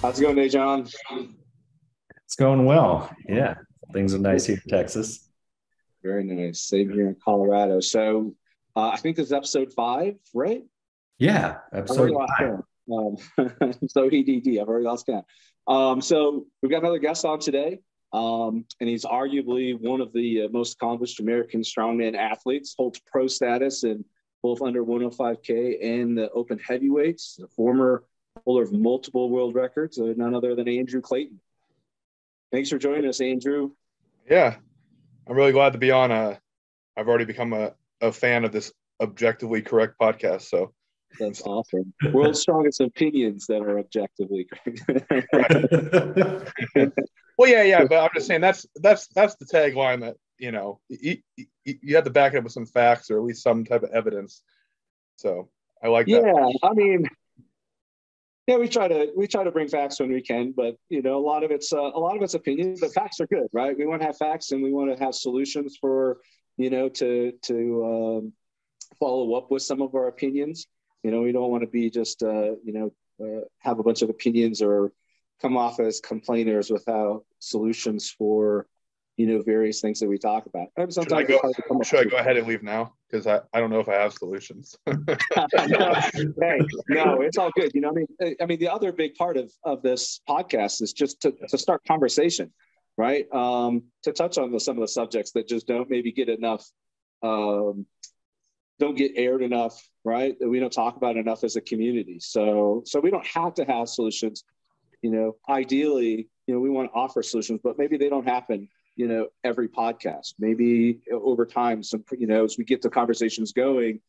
How's it going, day, John? It's going well. Yeah, things are nice here in Texas. Very nice. Same here in Colorado. So I think this is episode 5, right? Yeah, I've already episode lost 5. count. So EDD, I've already lost count. So we've got another guest on today, and he's arguably one of the most accomplished American strongman athletes, holds pro status in both under 105K and the open heavyweights, a former holder of multiple world records, none other than Andrew Clayton. Thanks for joining us, Andrew. Yeah, I'm really glad to be on. I've already become a fan of this objectively correct podcast. So That's awesome. World's strongest opinions that are objectively correct. well, yeah, but I'm just saying that's the tagline that you have to back it up with some facts or at least some type of evidence. So I like that. Yeah, I mean, yeah, we try to bring facts when we can, but a lot of it's opinions. But facts are good, right? We want to have facts and we want to have solutions for to follow up with some of our opinions. We don't want to be just have a bunch of opinions or come off as complainers without solutions for various things that we talk about. Sometimes should I go ahead and leave now? Because I don't know if I have solutions. Hey, no, it's all good. I mean, the other big part of this podcast is just to start conversation, right? To touch on some of the subjects that just don't maybe get enough, don't get aired enough, right? That we don't talk about enough as a community. So we don't have to have solutions. Ideally, we want to offer solutions, but maybe they don't happen every podcast. Maybe over time, as we get the conversations going,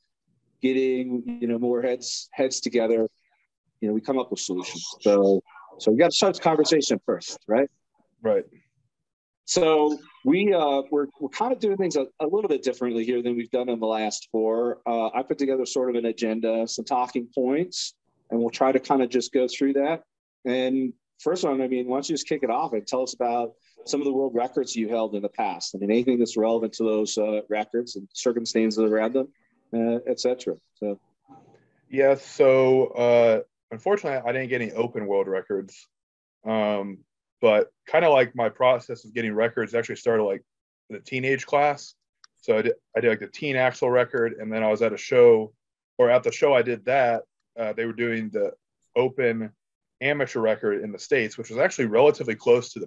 getting more heads together, we come up with solutions. So we got to start the conversation first, right? Right. So we're kind of doing things a little bit differently here than we've done in the last 4. I put together sort of an agenda, some talking points, and we'll try to kind of just go through that. And first one, I mean, why don't you just kick it off and tell us about some of the world records you held in the past? I mean, anything that's relevant to those records and circumstances around them, etc. So, yeah. So unfortunately, I didn't get any open world records, but kind of like my process of getting records actually started like in the teenage class. So I did like the teen axle record, and then I was at a show, or at the show I did that. They were doing the open amateur record in the States, which was actually relatively close to the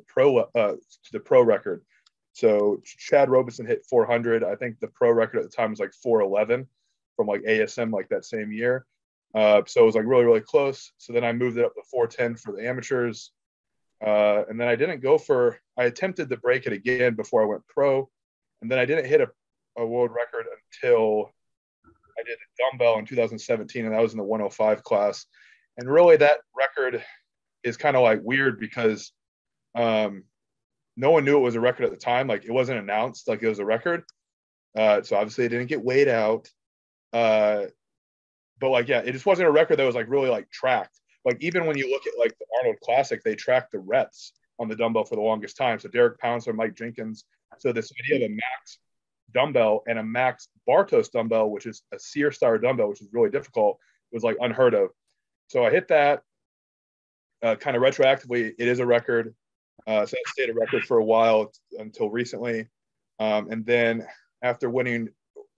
pro record. So Chad Robinson hit 400. I think the pro record at the time was like 411 from like ASM like that same year. So it was like really, really close. So then I moved it up to 410 for the amateurs. And then I attempted to break it again before I went pro. And then I didn't hit a world record until I did a dumbbell in 2017, and that was in the 105 class. And really, that record is kind of like weird because no one knew it was a record at the time. Like, it wasn't announced like it was a record. So obviously it didn't get weighed out. But like, yeah, it just wasn't a record that was like really like tracked. Like, even when you look at like the Arnold Classic, they tracked the reps on the dumbbell for the longest time. So Derek Pouncer, Mike Jenkins. So this idea of a max dumbbell and a max Bartos dumbbell, which is a Sear Star dumbbell, which is really difficult, was like unheard of. So I hit that kind of retroactively. It is a record. So I stayed a record for a while until recently. And then after winning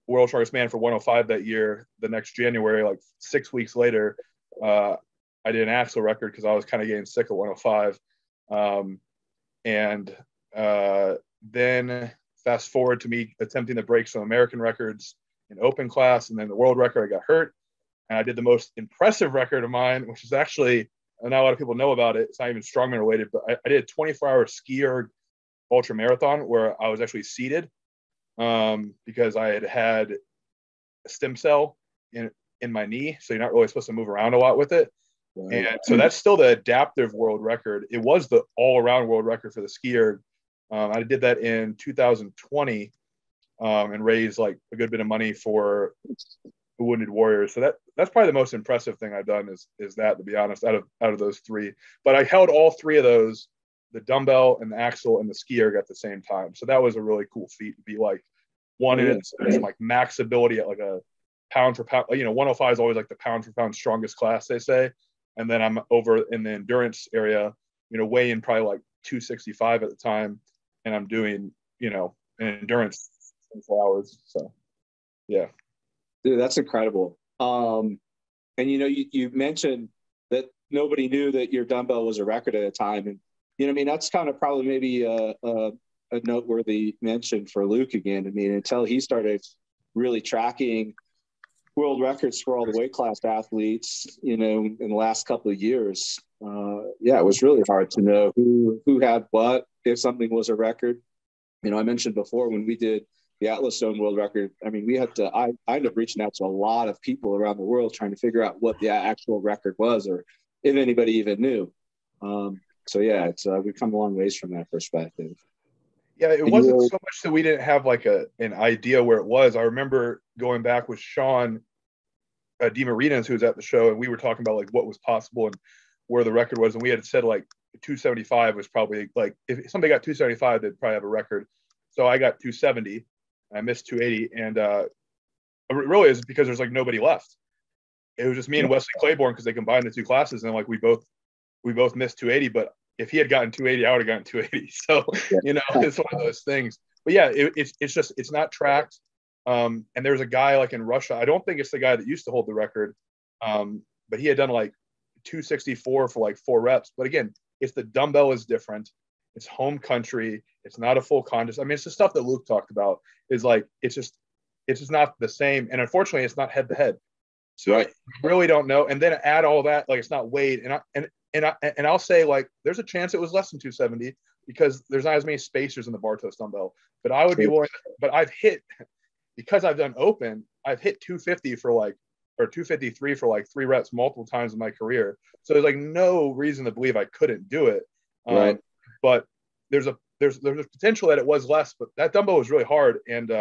World Strongest Man for 105 that year, the next January, like 6 weeks later, I did an axle record because I was kind of getting sick of 105. And then fast forward to me attempting to break some American records in open class, and then the world record, I got hurt. And I did the most impressive record of mine, which is actually, not a lot of people know about it. It's not even strongman related, but I did a 24-hour ski ultra marathon where I was actually seated because I had a stem cell in my knee. So you're not really supposed to move around a lot with it. Right. And so that's still the adaptive world record. It was the all-around world record for the skier. I did that in 2020 and raised like a good bit of money for Wounded Warriors. So that's probably the most impressive thing I've done is that, to be honest, out of those 3. But I held all 3 of those, the dumbbell and the axle and the ski erg at the same time. So that was a really cool feat to be like one in its like max ability at like a pound for pound. 105 is always like the pound for pound strongest class, they say. and then I'm over in the endurance area, weighing probably like 265 at the time, and I'm doing, an endurance 24 hours. So, yeah. Dude, that's incredible. And you mentioned that nobody knew that your dumbbell was a record at a time, and that's kind of probably maybe a noteworthy mention for Luke again. I mean, until he started really tracking world records for all the weight class athletes, in the last couple of years, it was really hard to know who had what, if something was a record. I mentioned before when we did the Atlas Stone world record, I mean, I ended up reaching out to a lot of people around the world trying to figure out what the actual record was, or if anybody even knew. We've come a long ways from that perspective. Yeah, it wasn't so much that we didn't have like an idea where it was. I remember going back with Sean DeMarinas, who was at the show, and we were talking about like what was possible and where the record was, and we had said like 275 was probably like, if somebody got 275, they'd probably have a record. So I got 270. I missed 280, and it really is because there's like nobody left. It was just me and Wesley Claiborne because they combined the two classes, and like we both missed 280. But if he had gotten 280, I would have gotten 280. So it's one of those things. But yeah, it's not tracked. And there's a guy like in Russia. I don't think it's the guy that used to hold the record, but he had done like 264 for like 4 reps. But again, it's the dumbbell is different. It's home country. It's not a full contest. I mean, it's the stuff that Luke talked about. Is like it's just not the same. And unfortunately, it's not head to head. So I really don't know. And then add all that, like it's not weighed. And I'll say like there's a chance it was less than 270 because there's not as many spacers in the Bartos dumbbell. But I would be willing. But I've hit, because I've done open, I've hit 250 for like, or 253 for like 3 reps multiple times in my career. So there's like no reason to believe I couldn't do it. Right. But there's a potential that it was less, but that dumbbell was really hard. And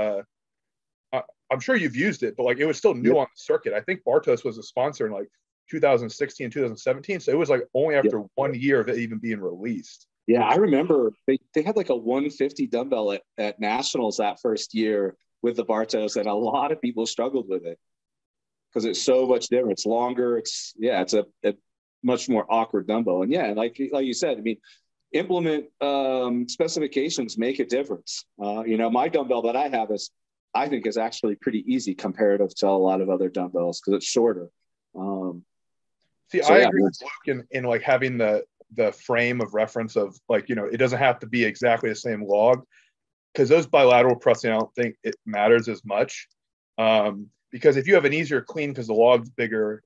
I'm sure you've used it, but like it was still new on the circuit. I think Bartos was a sponsor in like 2016, 2017. So it was like only after 1 year of it even being released. Yeah, I remember they had like a 150 dumbbell at Nationals that first year with the Bartos, and a lot of people struggled with it because it's so much different. It's longer. It's a much more awkward dumbbell. And like you said, I mean, implement specifications make a difference. My dumbbell that I have I think is actually pretty easy comparative to a lot of other dumbbells because it's shorter. I agree with Luke in like having the frame of reference of like, it doesn't have to be exactly the same log, because those bilateral pressing, I don't think it matters as much. Because if you have an easier clean because the log's bigger,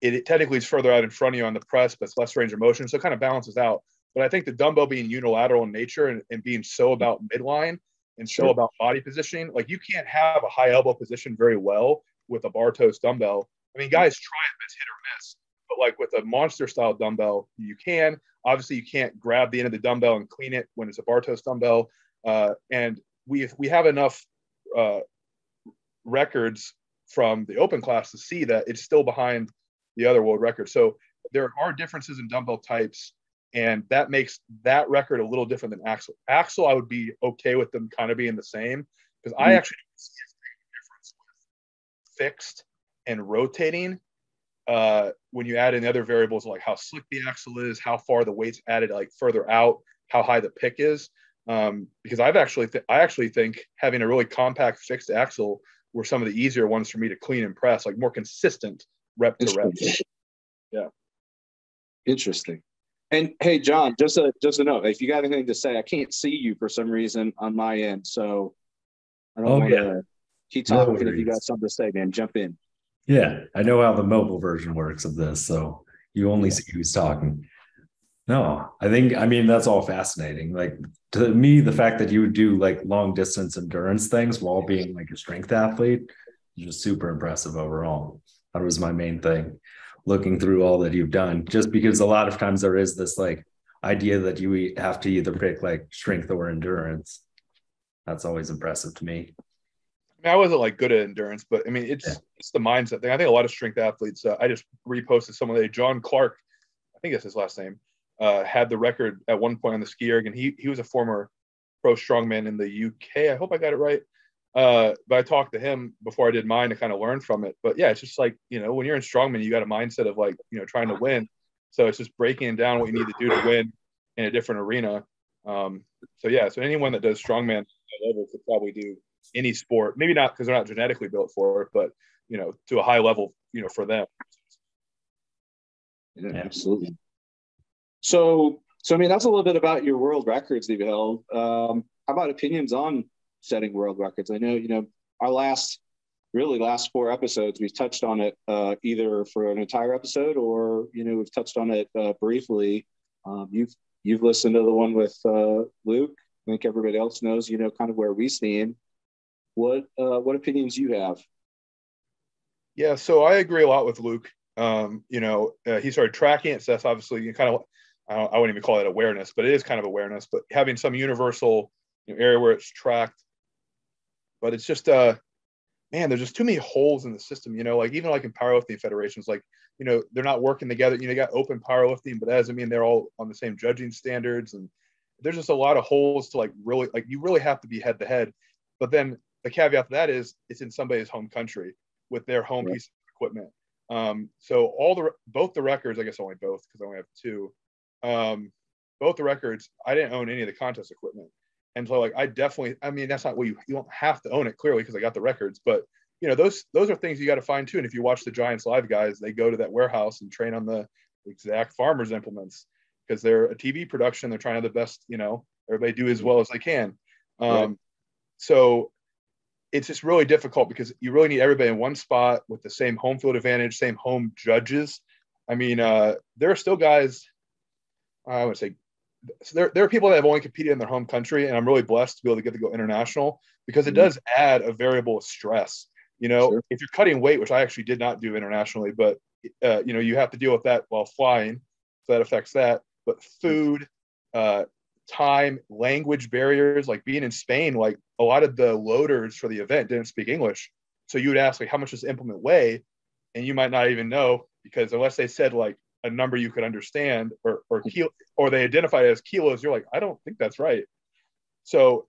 it technically is further out in front of you on the press, but it's less range of motion. So it kind of balances out. But I think the dumbbell being unilateral in nature and being so about midline and so about body positioning, like you can't have a high elbow position very well with a Bartos dumbbell. I mean, guys try it, but it's hit or miss. But like with a monster style dumbbell, you can. Obviously, you can't grab the end of the dumbbell and clean it when it's a Bartos dumbbell. And we have enough records from the open class to see that it's still behind the other world record. So there are differences in dumbbell types, and that makes that record a little different than axle. Axle, I would be okay with them kind of being the same, because I actually don't see a big difference with fixed and rotating when you add in the other variables like how slick the axle is, how far the weight's added like further out, how high the pick is. Because I actually think having a really compact fixed axle were some of the easier ones for me to clean and press, like more consistent rep to rep. Yeah. Interesting. And hey, John, just a note, if you got anything to say, I can't see you for some reason on my end, so I don't want to keep talking. If you got something to say, man, jump in. Yeah, I know how the mobile version works of this, so you only see who's talking. No, I mean, that's all fascinating. Like, to me, the fact that you would do like long distance endurance things while being like a strength athlete is just super impressive overall. That was my main thing, looking through all that you've done, just because a lot of times there is this like idea that you have to either pick like strength or endurance. That's always impressive to me. I mean, I wasn't like good at endurance, but I mean, it's the mindset thing. I think a lot of strength athletes, I just reposted some of the John Clark, I think that's his last name, had the record at one point on the ski erg, and he was a former pro strongman in the UK. I hope I got it right. But I talked to him before I did mine to kind of learn from it. But yeah, it's just like, when you're in strongman, you got a mindset of like, trying to win. So it's just breaking down what you need to do to win in a different arena. So anyone that does strongman level could probably do any sport. Maybe not because they're not genetically built for it, but to a high level, for them. Yeah, absolutely. So I mean, that's a little bit about your world records that you've held. How about opinions on setting world records? I know, our last 4 episodes, we've touched on it either for an entire episode or, we've touched on it briefly. You've listened to the one with Luke. I think everybody else knows, kind of where we stand. What opinions you have? Yeah, so I agree a lot with Luke. He started tracking it. So that's obviously kind of, I wouldn't even call it awareness, but it is kind of awareness. But having some universal area where it's tracked. But it's just, man, there's just too many holes in the system. Like even like in powerlifting federations, like they're not working together. You got open powerlifting, but that doesn't mean they're all on the same judging standards. And there's just a lot of holes to like really, like you really have to be head to head. But then the caveat to that is it's in somebody's home country with their home piece of equipment. So both the records, I guess only both because I only have 2. Both the records, I didn't own any of the contest equipment. And so like, that's not what you don't have to own it clearly because I got the records, but those are things you got to find too. And if you watch the Giants live guys, they go to that warehouse and train on the exact farmer's implements because they're a TV production. They're trying to the best, everybody do as well as they can. So it's just really difficult because you really need everybody in one spot with the same home field advantage, same home judges. I mean, there are still guys, I would say, so there are people that have only competed in their home country, and I'm really blessed to be able to get to go international because it does add a variable of stress. Sure. If you're cutting weight, which I actually did not do internationally, but you have to deal with that while flying, so that affects that. But food, time, language barriers, like being in Spain, like a lot of the loaders for the event didn't speak English, so you would ask like, how much does the implement weigh, and you might not even know because unless they said like a number you could understand or kilo, or they identify it as kilos, you're like, I don't think that's right. So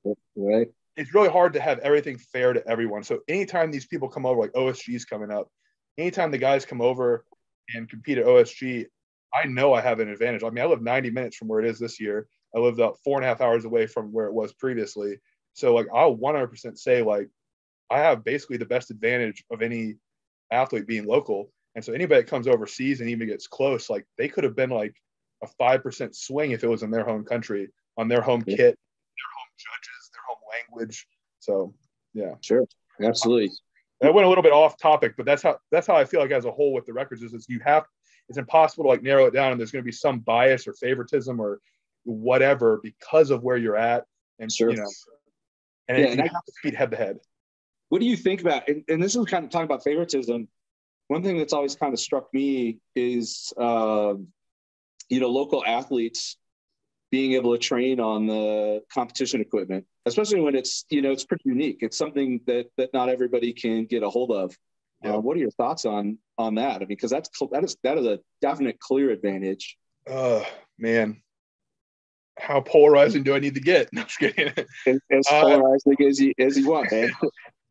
it's really hard to have everything fair to everyone. So anytime these people come over, like OSG's coming up, anytime the guys come over and compete at OSG, I know I have an advantage. I mean, I live 90 minutes from where it is this year. I lived about 4.5 hours away from where it was previously. So like, I'll 100% say like, I have basically the best advantage of any athlete being local. And so anybody that comes overseas and even gets close, like they could have been like a 5% swing if it was in their home country, on their home kit, their home judges, their home language. So yeah. Sure. Absolutely. That went a little bit off topic, but that's how I feel like as a whole with the records is it's impossible to like narrow it down, and there's going to be some bias or favoritism or whatever because of where you're at. And sure. You have to compete head to head. What do you think about, and this is kind of talking about favoritism. One thing that's always kind of struck me is, local athletes being able to train on the competition equipment, especially when it's, it's pretty unique. It's something that not everybody can get a hold of. Yeah. What are your thoughts on that? I mean, because that is a definite clear advantage. Man, how polarizing do I need to get? No, I'm just kidding. As polarizing as you want, man.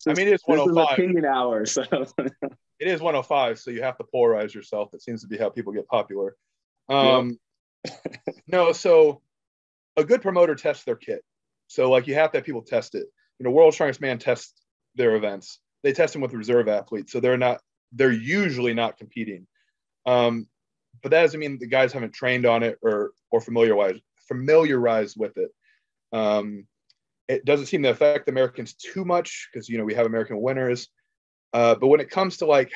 I mean, it's 105. This is opinion hour, so. It is 105, so you have to polarize yourself. That seems to be how people get popular. No, so a good promoter tests their kit. So, like, you have to have people test it. World's Strongest Man tests their events. They test them with reserve athletes, so they're usually not competing. But that doesn't mean the guys haven't trained on it or familiarized with it. It doesn't seem to affect Americans too much because, we have American winners. But when it comes to like,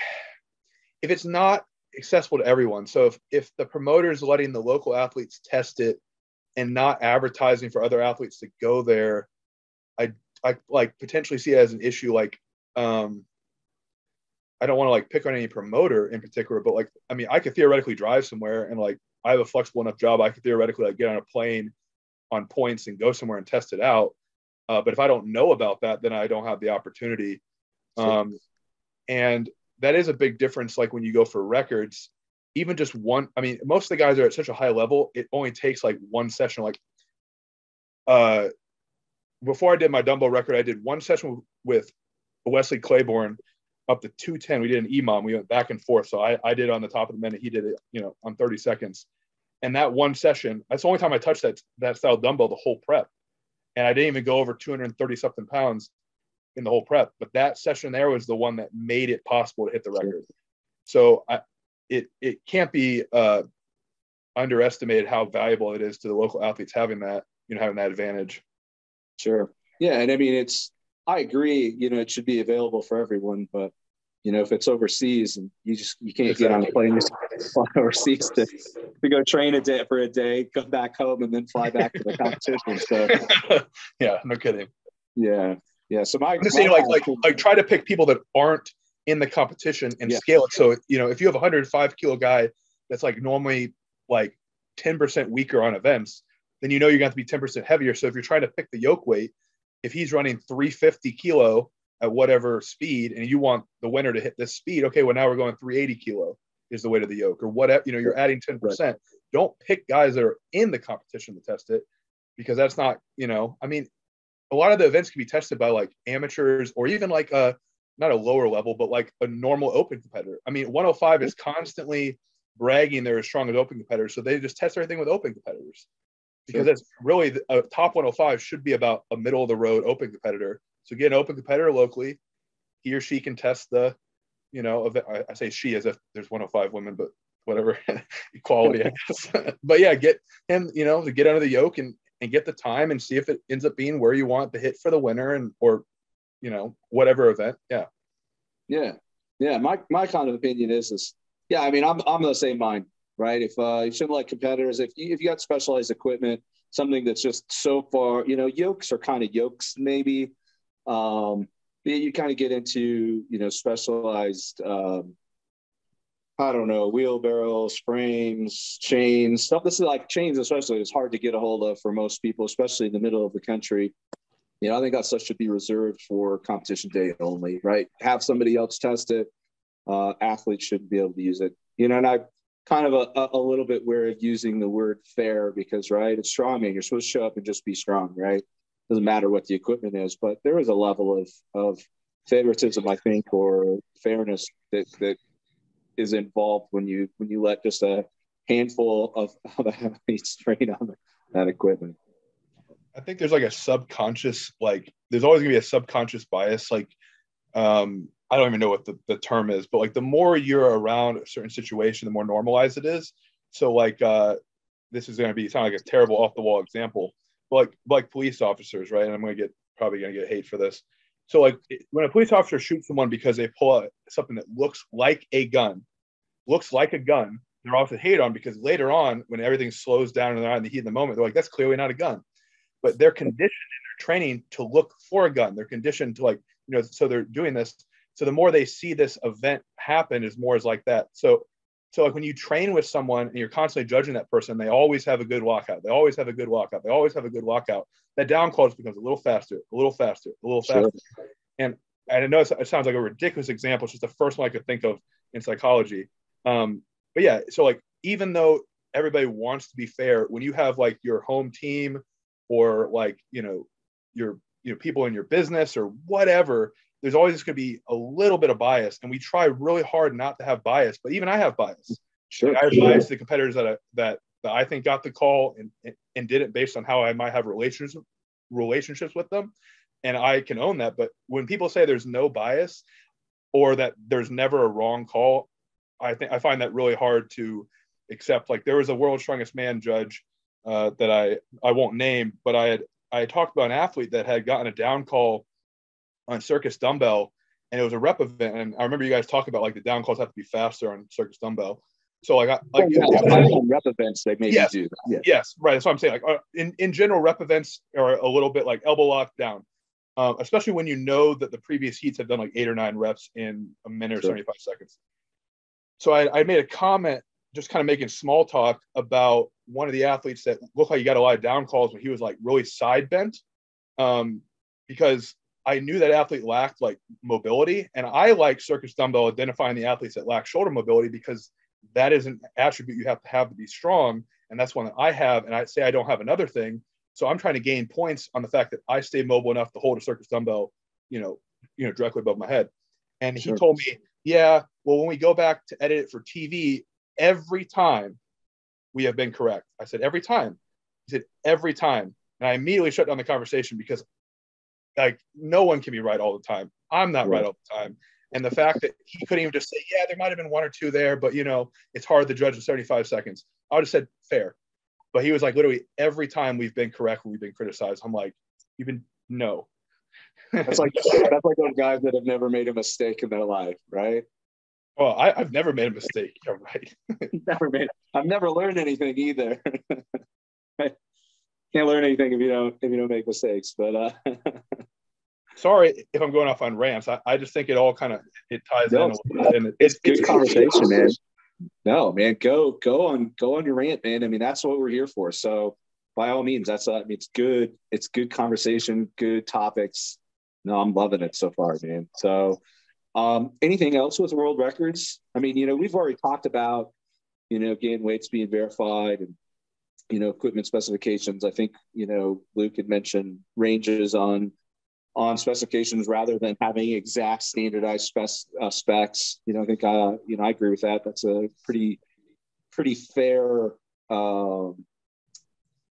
if it's not accessible to everyone, so if the promoter is letting the local athletes test it and not advertising for other athletes to go there, I like potentially see it as an issue. Like, I don't want to like pick on any promoter in particular, but like, I mean, I could theoretically drive somewhere and like, I have a flexible enough job. I could theoretically like get on a plane on points and go somewhere and test it out. But if I don't know about that, then I don't have the opportunity. Sure. And that is a big difference. Like when you go for records, even just one, I mean, most of the guys are at such a high level, it only takes like one session. Like before I did my dumbbell record, I did one session with Wesley Claiborne up to 210. We did an EMOM. We went back and forth. So I did on the top of the minute. He did it, on 30 seconds. And that one session, that's the only time I touched that style dumbbell the whole prep. And I didn't even go over 230 something pounds in the whole prep. But that session there was the one that made it possible to hit the record. So it can't be underestimated how valuable it is to the local athletes having that advantage. Sure. Yeah. And I mean, I agree, it should be available for everyone, but if it's overseas and you can't get on a plane, you fly overseas to go train for a day, come back home and then fly back to the competition. So yeah, no kidding. Yeah. Yeah. So I'm just saying like try to pick people that aren't in the competition and scale it. So, if you have a 105 kilo guy that's like normally like 10% weaker on events, then you're going to have to be 10% heavier. So if you're trying to pick the yoke weight, if he's running 350 kilo at whatever speed and you want the winner to hit this speed, okay, well now we're going 380 kilo is the weight of the yoke or whatever, you're adding 10%. Right. Don't pick guys that are in the competition to test it because that's not, I mean, a lot of the events can be tested by like amateurs or even like not a lower level, but like a normal open competitor. I mean, 105 is constantly bragging they're as strong as open competitors. So they just test everything with open competitors because that's really a top 105 should be about a middle of the road open competitor. So get an open competitor locally. He or she can test the, I say she as if there's 105 women, but whatever, equality, I guess. But yeah, get him, to get under the yoke and get the time and see if it ends up being where you want the hit for the winner or whatever event. Yeah. Yeah. Yeah. My kind of opinion is, yeah, I mean, I'm the same mind, right? If you shouldn't like competitors, if you got specialized equipment, something that's just so far, yokes are kind of yokes, maybe. You kind of get into, specialized, I don't know, wheelbarrows, frames, chains, stuff. This is like chains, especially, is hard to get a hold of for most people, especially in the middle of the country. I think that stuff should be reserved for competition day only, right? Have somebody else test it. Athletes shouldn't be able to use it, and I kind of a little bit wary of using the word fair because, right, it's strongman. You're supposed to show up and just be strong, right? Doesn't matter what the equipment is, but there is a level of favoritism, I think, or fairness that is involved when you let just a handful of athletes train on that equipment. I think there's like a subconscious, like there's always gonna be a subconscious bias. Like, I don't even know what the term is, but like the more you're around a certain situation, the more normalized it is. So like, this is going to sound like a terrible off the wall example, but like police officers, right? And I'm probably going to get hate for this. So like when a police officer shoots someone because they pull out something that looks like a gun, they're often hated on because later on, when everything slows down and they're not in the heat of the moment, they're like, that's clearly not a gun. But they're conditioned in their training to look for a gun. They're conditioned to like, so they're doing this. So the more they see this event happen is more is like that. So like when you train with someone and you're constantly judging that person, they always have a good lockout. That down call just becomes a little faster. Sure. And I know it sounds like a ridiculous example. It's just the first one I could think of in psychology. But yeah, so like, even though everybody wants to be fair, when you have like your home team or like, your people in your business or whatever, there's always going to be a little bit of bias, and we try really hard not to have bias. But even I have bias. Sure, like I have bias to the competitors that I think got the call and did it based on how I might have relationships with them, and I can own that. But when people say there's no bias or that there's never a wrong call, I find that really hard to accept. Like there was a World's Strongest Man judge that I won't name, but I talked about an athlete that had gotten a down call on circus dumbbell, and it was a rep event. And I remember you guys talking about like the down calls have to be faster on circus dumbbell. So like, on rep events, they maybe do that. Yeah. Yes, right. That's what I'm saying. Like in general, rep events are a little bit like elbow lock down, especially when you know that the previous heats have done like 8 or 9 reps in a minute or 75 seconds. So I made a comment, just kind of making small talk about one of the athletes that looked like he got a lot of down calls, but he was like really side bent, because I knew that athlete lacked like mobility, and I like circus dumbbell identifying the athletes that lack shoulder mobility because that is an attribute you have to be strong, and that's one that I have. And I say I don't have another thing, so I'm trying to gain points on the fact that I stay mobile enough to hold a circus dumbbell, directly above my head. And he Sure. told me, yeah, well, when we go back to edit it for TV, every time we have been correct. I said, every time. He said, every time. And I immediately shut down the conversation because like no one can be right all the time. I'm not right all the time. And the fact that he couldn't even just say, yeah, there might have been one or two there, but it's hard to judge in 75 seconds. I would have said fair. But he was like, literally every time we've been correct when we've been criticized. I'm like, no. That's like those guys that have never made a mistake in their life, right? Well, I've never made a mistake. You're right. I've never learned anything either. Can't learn anything if you don't make mistakes. But sorry if I'm going off on rants. I just think it all kind of ties in a little bit. And it's good conversation, man. No, man, go on your rant, man. I mean, that's what we're here for. So by all means, it's good. It's good conversation, good topics. No, I'm loving it so far, man. So anything else with world records? I mean, we've already talked about, again, weights being verified and, equipment specifications. I think, Luke had mentioned ranges on specifications rather than having exact standardized specs. I think, I agree with that. That's a pretty fair,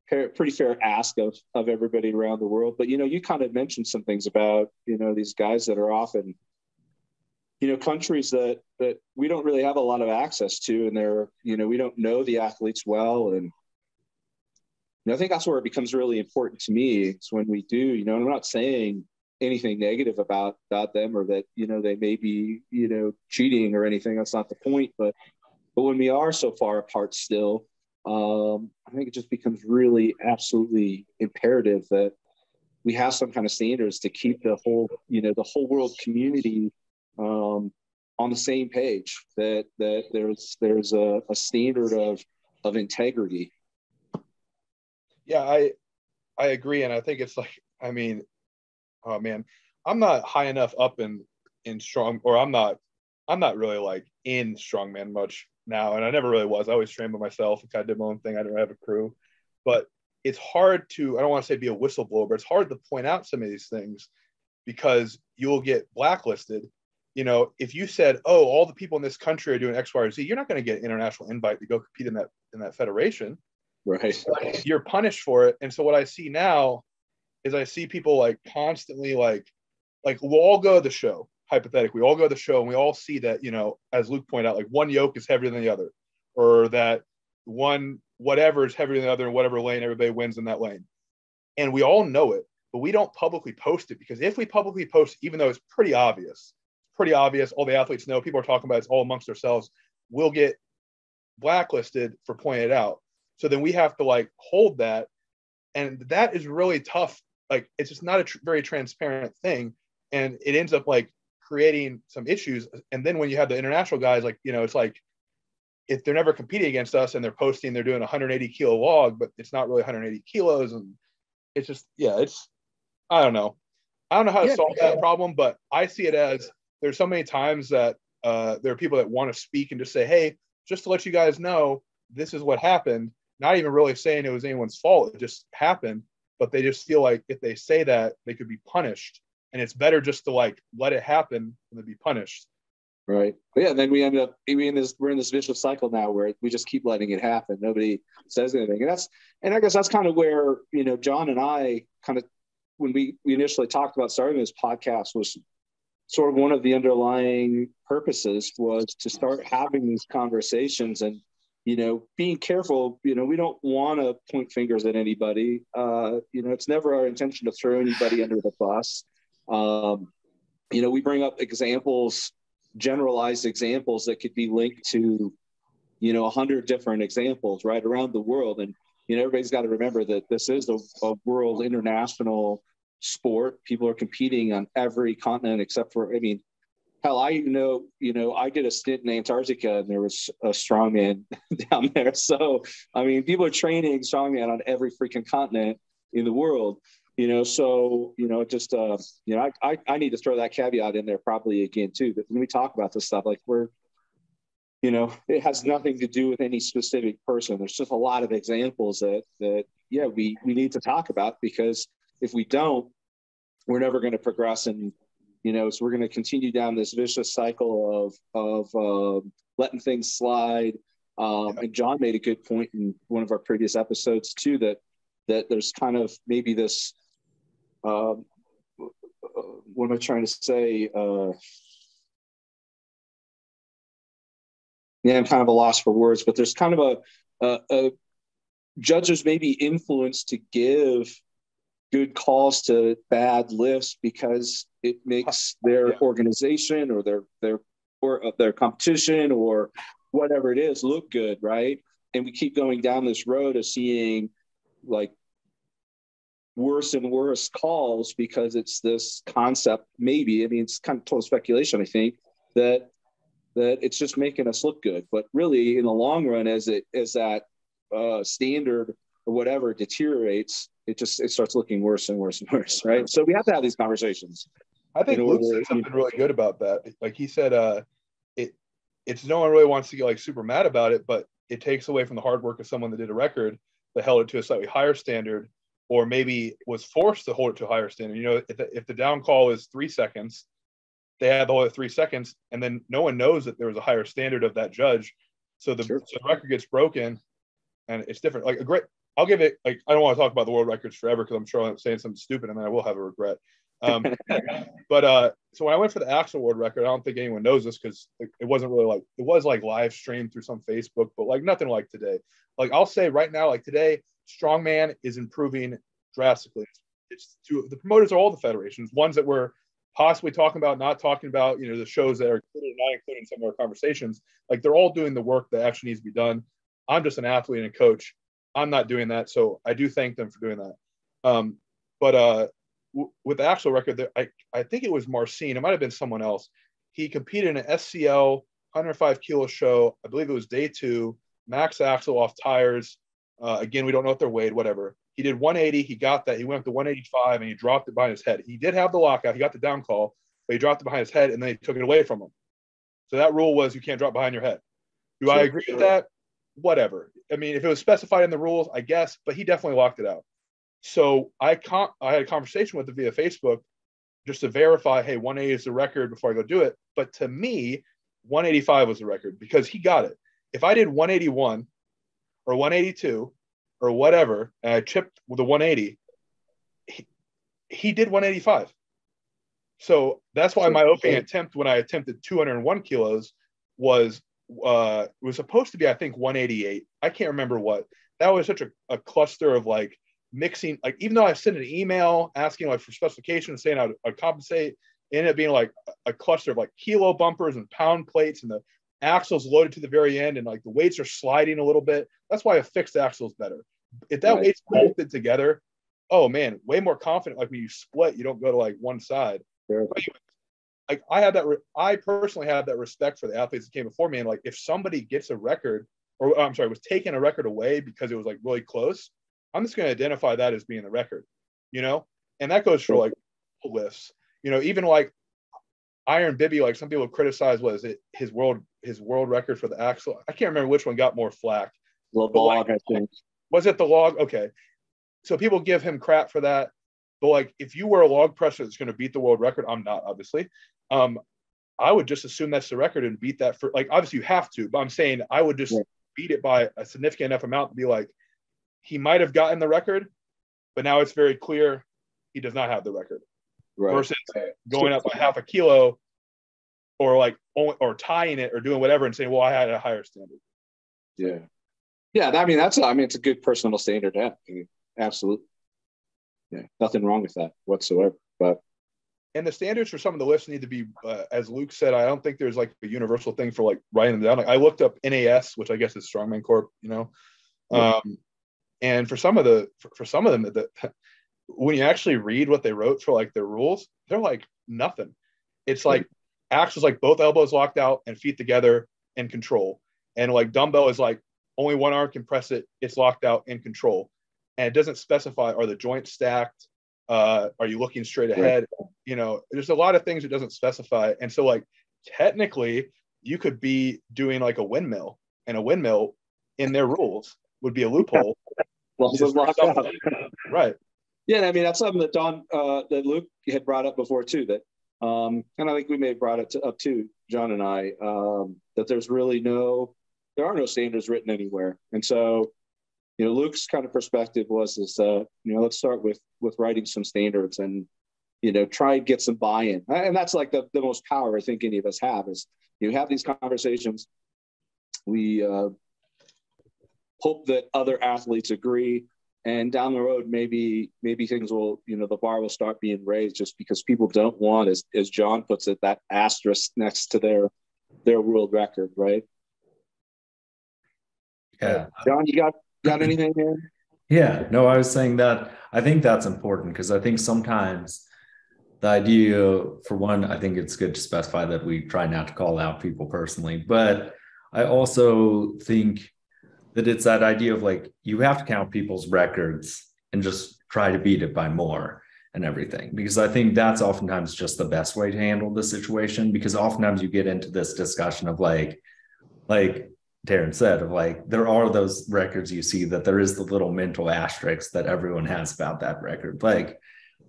pretty fair ask of everybody around the world. But, you kind of mentioned some things about, these guys that are often, countries that we don't really have a lot of access to, and they're, we don't know the athletes well. And I think that's where it becomes really important to me. It's when we do, I'm not saying anything negative about them or that, they may be, cheating or anything. That's not the point. But when we are so far apart still, I think it just becomes really absolutely imperative that we have some kind of standards to keep the whole world community on the same page, that there's a standard of integrity. Yeah, I agree. And I think it's like, I mean, oh man, I'm not high enough up in strong, or I'm not really like in strongman much now. And I never really was. I always trained by myself and kind of did my own thing. I didn't have a crew, but it's hard to, I don't want to say be a whistleblower, but it's hard to point out some of these things because you'll get blacklisted. If you said, oh, all the people in this country are doing X, Y, or Z, you're not going to get an international invite to go compete in that federation. Right. You're punished for it. And so what I see now is I see people like constantly like we'll all go to the show, hypothetically, we all go to the show and we all see that, as Luke pointed out, like one yoke is heavier than the other, or that one whatever is heavier than the other in whatever lane, everybody wins in that lane. And we all know it, but we don't publicly post it, because if we publicly post, even though it's pretty obvious, all the athletes know, people are talking about it, it's all amongst ourselves, we'll get blacklisted for pointing it out. So then we have to like hold that. And that is really tough. Like, it's just not a very transparent thing. And it ends up like creating some issues. And then when you have the international guys, like, it's like, if they're never competing against us and they're posting, they're doing 180 kilo log, but it's not really 180 kilos. And it's just, I don't know how to solve that problem, but I see it as there's so many times that there are people that want to speak and just say, hey, just to let you guys know, this is what happened. Not even really saying it was anyone's fault. It just happened. But they just feel like if they say that, they could be punished. And it's better just to like let it happen than to be punished. Right. But yeah, then we're in this vicious cycle now where we just keep letting it happen. Nobody says anything. And I guess that's kind of where, John and I kind of, when we initially talked about starting this podcast, was sort of one of the underlying purposes was to start having these conversations and, being careful. We don't want to point fingers at anybody. It's never our intention to throw anybody under the bus. We bring up examples, generalized examples that could be linked to, 100 different examples right around the world. And, everybody's got to remember that this is a world international sport. People are competing on every continent except for, hell, I did a stint in Antarctica and there was a strongman down there. So, people are training strongman on every freaking continent in the world, so, just, I need to throw that caveat in there probably again too, that when we talk about this stuff, like it has nothing to do with any specific person. There's just a lot of examples that we need to talk about, because if we don't, we're never going to progress and So we're going to continue down this vicious cycle of letting things slide. And John made a good point in one of our previous episodes too, that there's kind of maybe this, what am I trying to say? I'm kind of a loss for words, but there's kind of a judges may be influenced to give good calls to bad lifts because it makes their organization or their competition or whatever it is look good, right? And we keep going down this road of seeing like worse and worse calls because it's this concept, maybe, I mean, it's kind of total speculation, I think, that it's just making us look good. But really, in the long run, as that standard or whatever deteriorates, it starts looking worse and worse and worse, right? So we have to have these conversations. I think Luke said something really good about that. Like he said, it's no one really wants to get like super mad about it, but it takes away from the hard work of someone that did a record that held it to a slightly higher standard, or maybe was forced to hold it to a higher standard. If the down call is 3 seconds, they had the whole 3 seconds, and then no one knows that there was a higher standard of that judge. So the record gets broken, and it's different. Like I'll give it, like, I don't want to talk about the world records forever because I'm sure I'm saying something stupid and then I will have a regret. But so when I went for the actual world record, I don't think anyone knows this because it wasn't really like, it was like live streamed through some Facebook, but like nothing like today. Like I'll say right now, like today, strongman is improving drastically. It's the promoters are all the federations, ones that we're possibly talking about, not talking about, the shows that are included, not including some of our conversations. Like they're all doing the work that actually needs to be done. I'm just an athlete and a coach. I'm not doing that. So I do thank them for doing that. But with the actual record, I think it was Marcin. It might have been someone else. He competed in an SCL 105 kilo show. I believe it was day 2, max axle off tires. Again, we don't know if they're weighed, whatever. He did 180. He got that. He went up to 185 and he dropped it behind his head. He did have the lockout. He got the down call, but he dropped it behind his head and then he took it away from him. So that rule was you can't drop behind your head. Do I agree with that? Whatever. I mean, if it was specified in the rules, I guess, but he definitely locked it out. So I had a conversation with him via Facebook just to verify, hey, 180 is the record before I go do it. But to me, 185 was the record because he got it. If I did 181 or 182 or whatever, and I chipped with the 180, he did 185. So that's why my opening attempt when I attempted 201 kilos was supposed to be, I think, 188. I can't remember what. That was such a cluster of like mixing, like even though I sent an email asking like for specifications saying I'd compensate, it ended up being like a cluster of like kilo bumpers and pound plates, and the axle's loaded to the very end and like the weights are sliding a little bit. That's why a fixed axle is better. If that weight's bolted together, oh man, way more confident. Like when you split, you don't go to like one side. Sure. Like I personally have that respect for the athletes that came before me. And like, if somebody gets a record, or I'm sorry, was taking a record away because it was like really close, I'm just going to identify that as being the record, and that goes for like lifts, even like Iron Bibby, like some people criticize, his world record for the axle. I can't remember which one got more flack. The log, I think. Was it the log? Okay. So people give him crap for that. But like, if you were a log presser that's going to beat the world record, I'm not, obviously. I would just assume that's the record and beat that for, like, obviously you have to, but I'm saying I would just beat it by a significant enough amount to be like, he might have gotten the record, but now it's very clear he does not have the record. Right. Versus going up by half a kilo or tying it or doing whatever and saying, well, I had a higher standard. Yeah. Yeah. It's a good personal standard. Yeah. Absolutely. Yeah. Nothing wrong with that whatsoever. And the standards for some of the lifts need to be, as Luke said, I don't think there's like a universal thing for like writing them down. Like I looked up NAS, which I guess is Strongman Corp, and for some of them, when you actually read what they wrote for like their rules, they're like nothing. It's like axles, like both elbows locked out and feet together in control. And like dumbbell is like only one arm can press it. It's locked out in control. And it doesn't specify, are the joints stacked? Are you looking straight ahead? Right. There's a lot of things it doesn't specify. And so like, technically you could be doing like a windmill, and a windmill in their rules would be a loophole. Well, locked out. Right. Yeah. That's something that that Luke had brought up before too, that And I think we may have brought it up too, John and I, that there are no standards written anywhere. And so, Luke's kind of perspective was let's start with writing some standards and, try and get some buy-in. And that's like the most power I think any of us have is you have these conversations. We hope that other athletes agree. And down the road, maybe things will, the bar will start being raised just because people don't want, as John puts it, that asterisk next to their world record, right? Yeah. John, you got anything there? Yeah, no, I was saying that I think that's important because I think sometimes the idea, for one, I think it's good to specify that we try not to call out people personally, but I also think that it's that idea of like, you have to count people's records and just try to beat it by more and everything, because I think that's oftentimes just the best way to handle the situation, because oftentimes you get into this discussion of like Darren said, of like, there are those records you see that there is the little mental asterisk that everyone has about that record. Like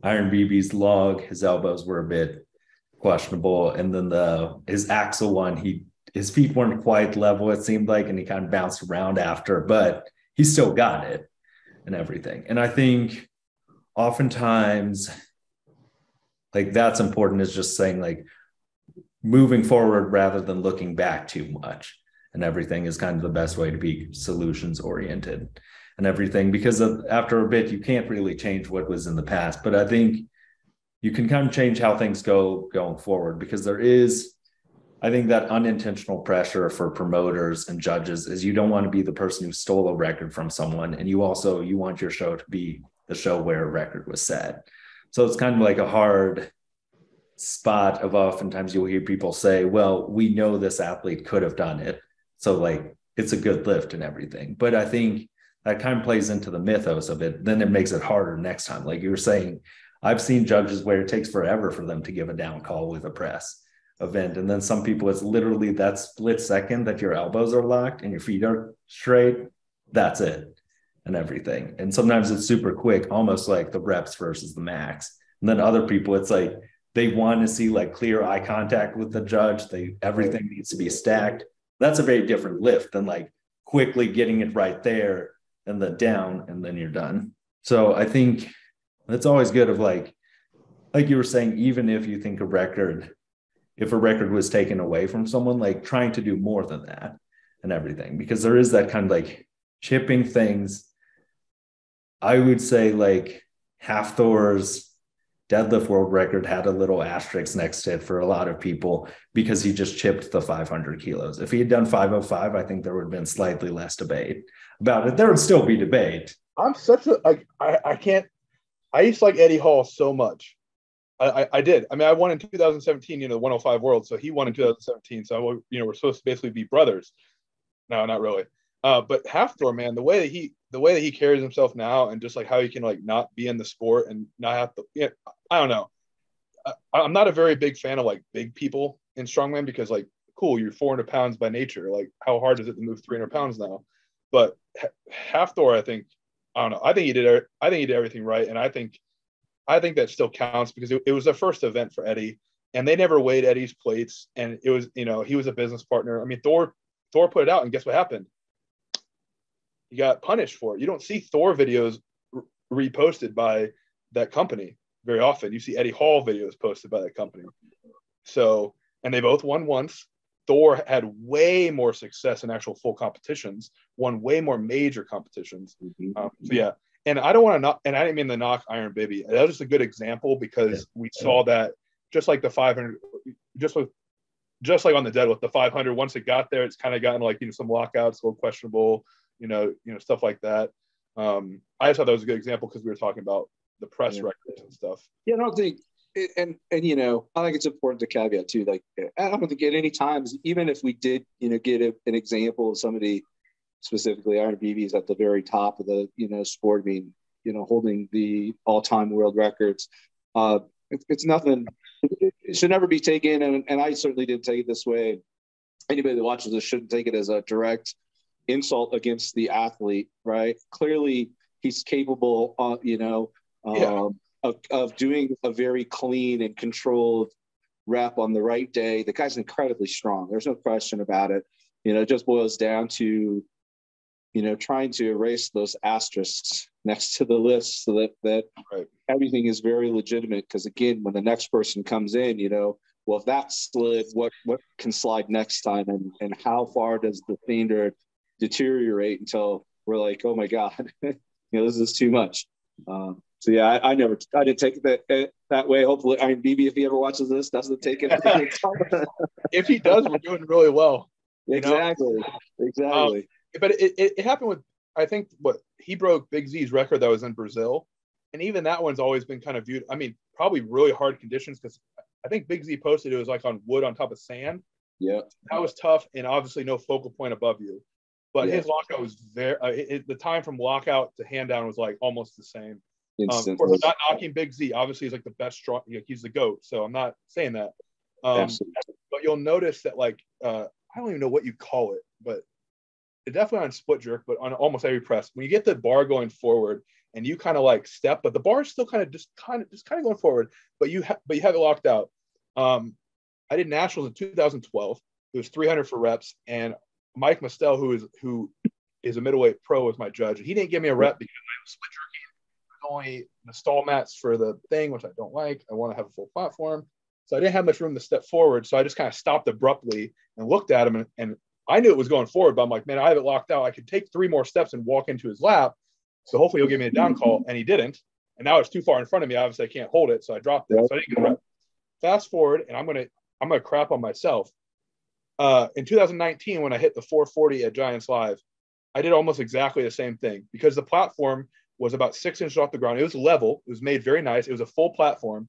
Iron BB's log, his elbows were a bit questionable. And then his axle one, his feet weren't quite level, it seemed like, and he kind of bounced around after, but he still got it and everything. And I think oftentimes, like, that's important, is just saying like moving forward rather than looking back too much. And everything is kind of the best way to be solutions oriented and everything, because after a bit, you can't really change what was in the past. But I think you can kind of change how things go going forward, because there is, I think, that unintentional pressure for promoters and judges is you don't want to be the person who stole a record from someone. And you want your show to be the show where a record was set. So it's kind of like a hard spot of, oftentimes you'll hear people say, well, we know this athlete could have done it, so like it's a good lift and everything. But I think that kind of plays into the mythos of it. Then it makes it harder next time. Like you were saying, I've seen judges where it takes forever for them to give a down call with a press event. And then some people, it's literally that split second that your elbows are locked and your feet are straight. That's it and everything. And sometimes it's super quick, almost like the reps versus the max. And then other people, it's like they want to see like clear eye contact with the judge. Everything needs to be stacked. That's a very different lift than like quickly getting it right there and then down, and then you're done. So I think it's always good of like you were saying, even if you think if a record was taken away from someone, like trying to do more than that and everything, because there is that kind of like chipping things. I would say like Hafthor's deadlift world record had a little asterisk next to it for a lot of people because he just chipped the 500 kilos. If he had done 505, I think there would have been slightly less debate about it. There would still be debate. I'm such a, I can't, I used to like Eddie Hall so much. I did. I mean, I won in 2017, the 105 World. So he won in 2017. So, we're supposed to basically be brothers. No, not really. But Hafthor, man, the way that he carries himself now, and just like how he can like not be in the sport and not have to, I don't know. I'm not a very big fan of like big people in strongman, because like, cool, you're 400 pounds by nature. Like, how hard is it to move 300 pounds now? But Hafthor, I don't know. I think he did everything right. And I think that still counts, because it was the first event for Eddie, and they never weighed Eddie's plates. And it was, he was a business partner. I mean, Thor put it out, and guess what happened? He got punished for it. You don't see Thor videos reposted by that company very often. You see Eddie Hall videos posted by that company. So, and they both won once. Thor had way more success in actual full competitions, won way more major competitions. So yeah. And I don't want to knock, and I didn't mean to knock Iron Baby. That was just a good example, because we saw that just like the 500, just like on the deadlift, the 500, once it got there, it's kind of gotten like, some lockouts, a little questionable, stuff like that. I just thought that was a good example, because we were talking about the press records and stuff. Yeah, I don't think, and I think it's important to caveat too. Like, I don't think at any times, even if we did, get an example of somebody, specifically Iron BB's at the very top of the, sport, being, holding the all-time world records. It's nothing. It should never be taken, and I certainly didn't take it this way. Anybody that watches this shouldn't take it as a direct insult against the athlete, right? Clearly, he's capable, of doing a very clean and controlled rep on the right day. The guy's incredibly strong. There's no question about it. It just boils down to, trying to erase those asterisks next to the list so that Right. everything is very legitimate. Because again, when the next person comes in, well, if that slid, what can slide next time, and how far does the standard deteriorate until we're like, oh my God, this is too much. So yeah, I didn't take it that way. Hopefully, BB, if he ever watches this, doesn't take it. If he does, we're doing really well. Exactly. But it happened with, I think, he broke Big Z's record that was in Brazil, and even that one's always been kind of viewed. I mean, probably really hard conditions, because I think Big Z posted it was like on wood on top of sand. Yeah, that was tough, and obviously no focal point above you. But his lockout was very. The time from lockout to hand down was like almost the same. Of course, I'm not knocking Big Z. Obviously, he's like the best strong. He's the GOAT, so I'm not saying that. But you'll notice that, like, I don't even know what you call it, but it definitely on split jerk, but on almost every press, when you get the bar going forward and you kind of like step, but the bar is still kind of going forward, but you have it locked out. I did nationals in 2012. It was 300 for reps, and Mike Mustel, who is a middleweight pro, was my judge. He didn't give me a rep because I was split jerking. There's only the stall mats for the thing, which I don't like. I want to have a full platform. So I didn't have much room to step forward. So I just kind of stopped abruptly and looked at him, and I knew it was going forward, but I'm like, man, I have it locked out. I could take 3 more steps and walk into his lap. So hopefully he'll give me a down call. And he didn't. And now it's too far in front of me. Obviously I can't hold it. So I dropped it. So I didn't get a rep. Fast forward, and I'm gonna crap on myself. In 2019, when I hit the 440 at Giants Live, I did almost exactly the same thing, because the platform was about 6 inches off the ground. It was level. It was made very nice. It was a full platform.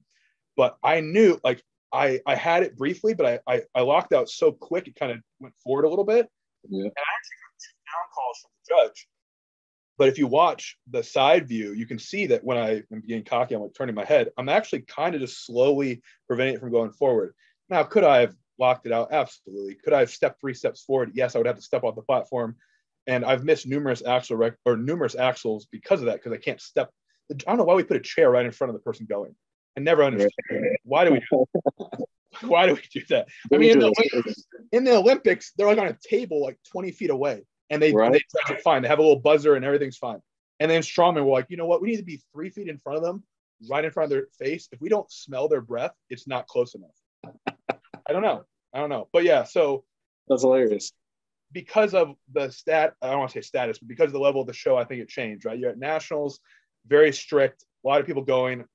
But I knew, like, I had it briefly, but I locked out so quick it kind of went forward a little bit. Yeah. And I actually got 2 down calls from the judge. But if you watch the side view, you can see that when I am getting cocky, I'm like turning my head, I'm actually kind of just slowly preventing it from going forward. Now, could I have locked it out? Absolutely. Could I have stepped 3 steps forward? Yes, I would have to step off the platform. And I've missed numerous axles because of that, because I can't step. I don't know why we put a chair right in front of the person going. I never understood. Why do we do that? Why do we do that? I mean, in the Olympics, they're like on a table like 20 feet away, and they judge it fine. They have a little buzzer and everything's fine. And then strongmen were like, you know what? We need to be 3 feet in front of them, right in front of their face. If we don't smell their breath, it's not close enough. I don't know. But yeah, so that's hilarious. Because of the I don't want to say status, but because of the level of the show, I think it changed, right? You're at nationals, very strict, a lot of people going.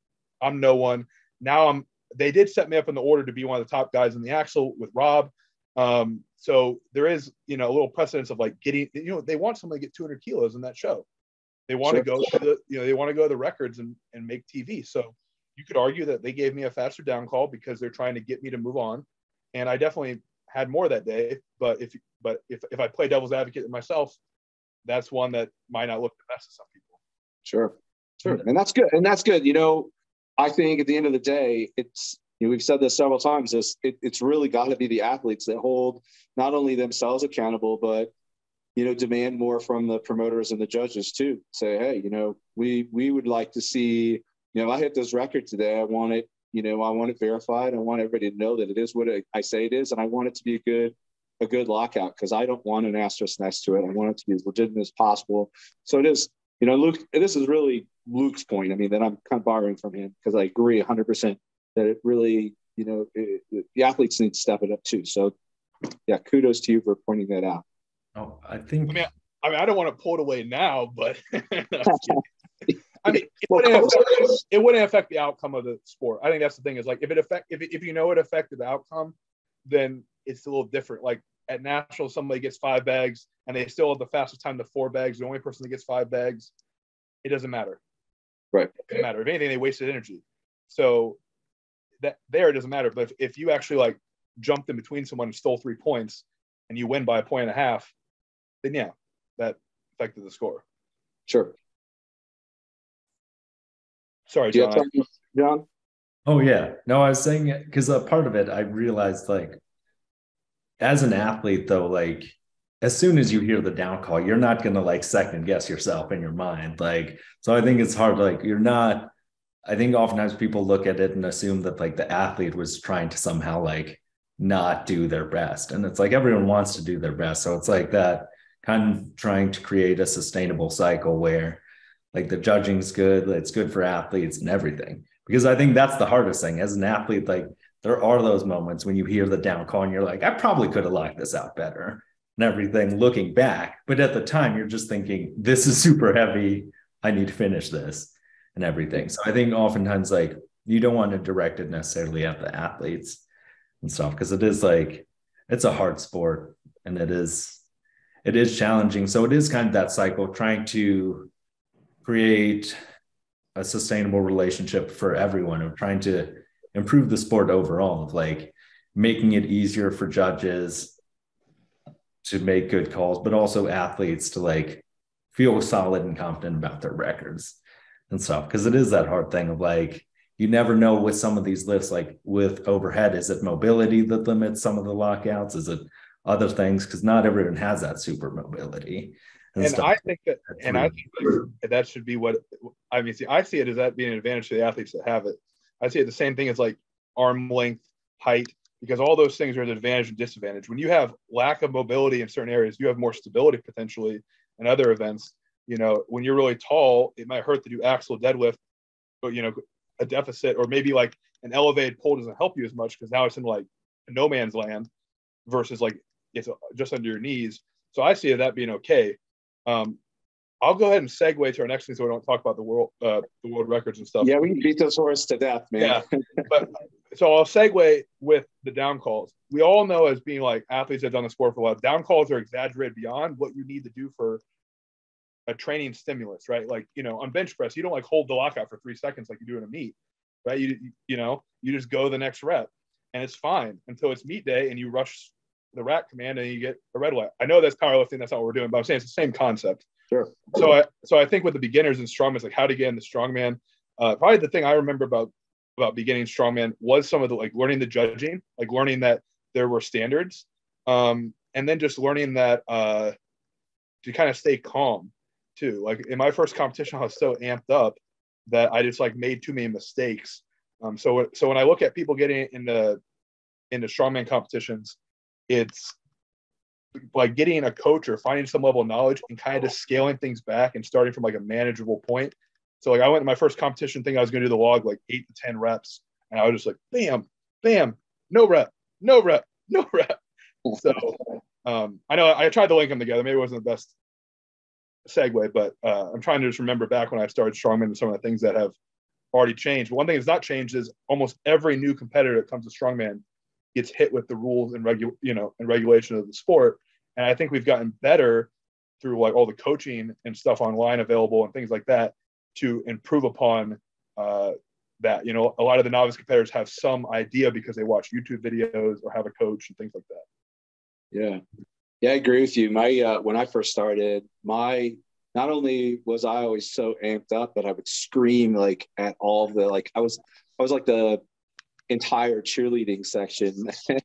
I'm no one. Now they did set me up in the order to be one of the top guys in the axle with Rob. So there is, a little precedence of like getting, they want somebody to get 200 kilos in that show. They want to go to they want to go to the records and make TV. So you could argue that they gave me a faster down call because they're trying to get me to move on. And I definitely had more that day. But if I play devil's advocate myself, that's one that might not look the best to some people. Sure. And that's good. I think at the end of the day, it's, we've said this several times, it's really got to be the athletes that hold not only themselves accountable, but, demand more from the promoters and the judges too. Say, hey, we would like to see, I hit this record today. I want it, I want it verified. I want everybody to know that it is what I say it is. And I want it to be a good lockout, because I don't want an asterisk next to it. I want it to be as legitimate as possible. So it is, Luke, this is really Luke's point. I mean, that I'm kind of borrowing from him, because I agree 100% that it really, the athletes need to step it up too. So yeah, kudos to you for pointing that out. Oh, I think. I mean, I don't want to pull it away now, but I mean, it wouldn't affect the outcome of the sport. I think that's the thing, is like, if it affected the outcome, then it's a little different. Like at nationals, somebody gets 5 bags and they still have the fastest time to 4 bags. The only person that gets 5 bags, it doesn't matter. Right. It doesn't matter. If anything, they wasted energy. So that there, it doesn't matter. But if you actually like jumped in between someone and stole 3 points and you win by 1.5 points, then yeah, that affected the score. Sure. Sorry, John. John? Oh yeah. No, I was saying, because a part of it, I realized, like, as an athlete though, like, as soon as you hear the down call, you're not going to like second guess yourself in your mind. Like, so I think it's hard. Like, you're not, I think oftentimes people look at it and assume that like the athlete was trying to somehow like not do their best. And it's like everyone wants to do their best. So it's like that kind of trying to create a sustainable cycle where like the judging's good, it's good for athletes and everything. Because I think that's the hardest thing as an athlete. Like there are those moments when you hear the down call and you're like, I probably could have locked this out better and everything looking back. But at the time, you're just thinking, this is super heavy. I need to finish this and everything. So I think oftentimes like you don't want to direct it necessarily at the athletes and stuff because it is like it's a hard sport and it is challenging. So it is kind of that cycle trying to create a sustainable relationship for everyone of trying to improve the sport overall of like making it easier for judges to make good calls, but also athletes to like feel solid and confident about their records and stuff. Cause it is that hard thing of like, you never know with some of these lifts, like with overhead, is it mobility that limits some of the lockouts? Is it other things? Cause not everyone has that super mobility. And I think that should be what I mean. See, I see it as that being an advantage to the athletes that have it. I see it the same thing as like arm length, height, because all those things are an advantage and disadvantage. When you have lack of mobility in certain areas, you have more stability potentially in other events. You know, when you're really tall, it might hurt to do axle deadlift, but you know, a deficit or maybe like an elevated pull doesn't help you as much because now it's in like no man's land versus like it's just under your knees. So I see that being okay. I'll go ahead and segue to our next thing so we don't talk about the world records and stuff. Yeah, we beat this horse to death, man. Yeah, but so I'll segue with the down calls. We all know as being like athletes that have done the sport for a while, down calls are exaggerated beyond what you need to do for a training stimulus, right? Like, you know, on bench press, you don't like hold the lockout for 3 seconds like you do in a meet, right? You know, you just go the next rep and it's fine until it's meet day and you rush the rack command and you get a red light. I know that's powerlifting, that's not what we're doing, but I'm saying it's the same concept. Sure. So I think with the beginners and strongman, it's like how to get into strongman. Probably the thing I remember about beginning strongman was some of the like learning the judging, like learning that there were standards, and then just learning that to kind of stay calm too. Like in my first competition, I was so amped up that I just like made too many mistakes. So when I look at people getting into strongman competitions, it's like getting a coach or finding some level of knowledge and kind of just scaling things back and starting from like a manageable point. So like I went to my first competition thing, I was going to do the log like 8 to 10 reps. And I was just like, bam, bam, no rep. So I know I tried to link them together. Maybe it wasn't the best segue, but I'm trying to just remember back when I started strongman and some of the things that have already changed. But one thing that's not changed is almost every new competitor that comes to strongman gets hit with the rules and regulation of the sport. And I think we've gotten better through like all the coaching and stuff online available and things like that to improve upon that. You know, a lot of the novice competitors have some idea because they watch YouTube videos or have a coach and things like that. Yeah, I agree with you. My when I first started, not only was I always so amped up, but I would scream like at all the like I was like the entire cheerleading section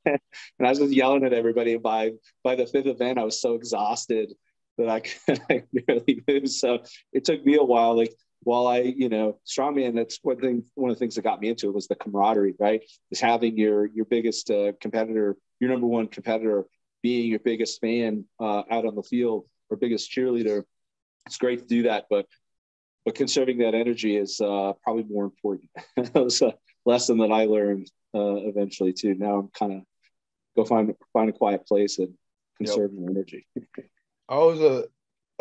and I was just yelling at everybody. And by the 5th event, I was so exhausted that I could barely move. So it took me a while. Like while I, you know, strongman, that's one of the things that got me into it was the camaraderie, right? Is having your biggest competitor, your number one competitor, being your biggest fan out on the field or biggest cheerleader. It's great to do that, but conserving that energy is probably more important. That was a lesson that I learned eventually too. Now I'm kind of go find a quiet place and conserve my energy. I was a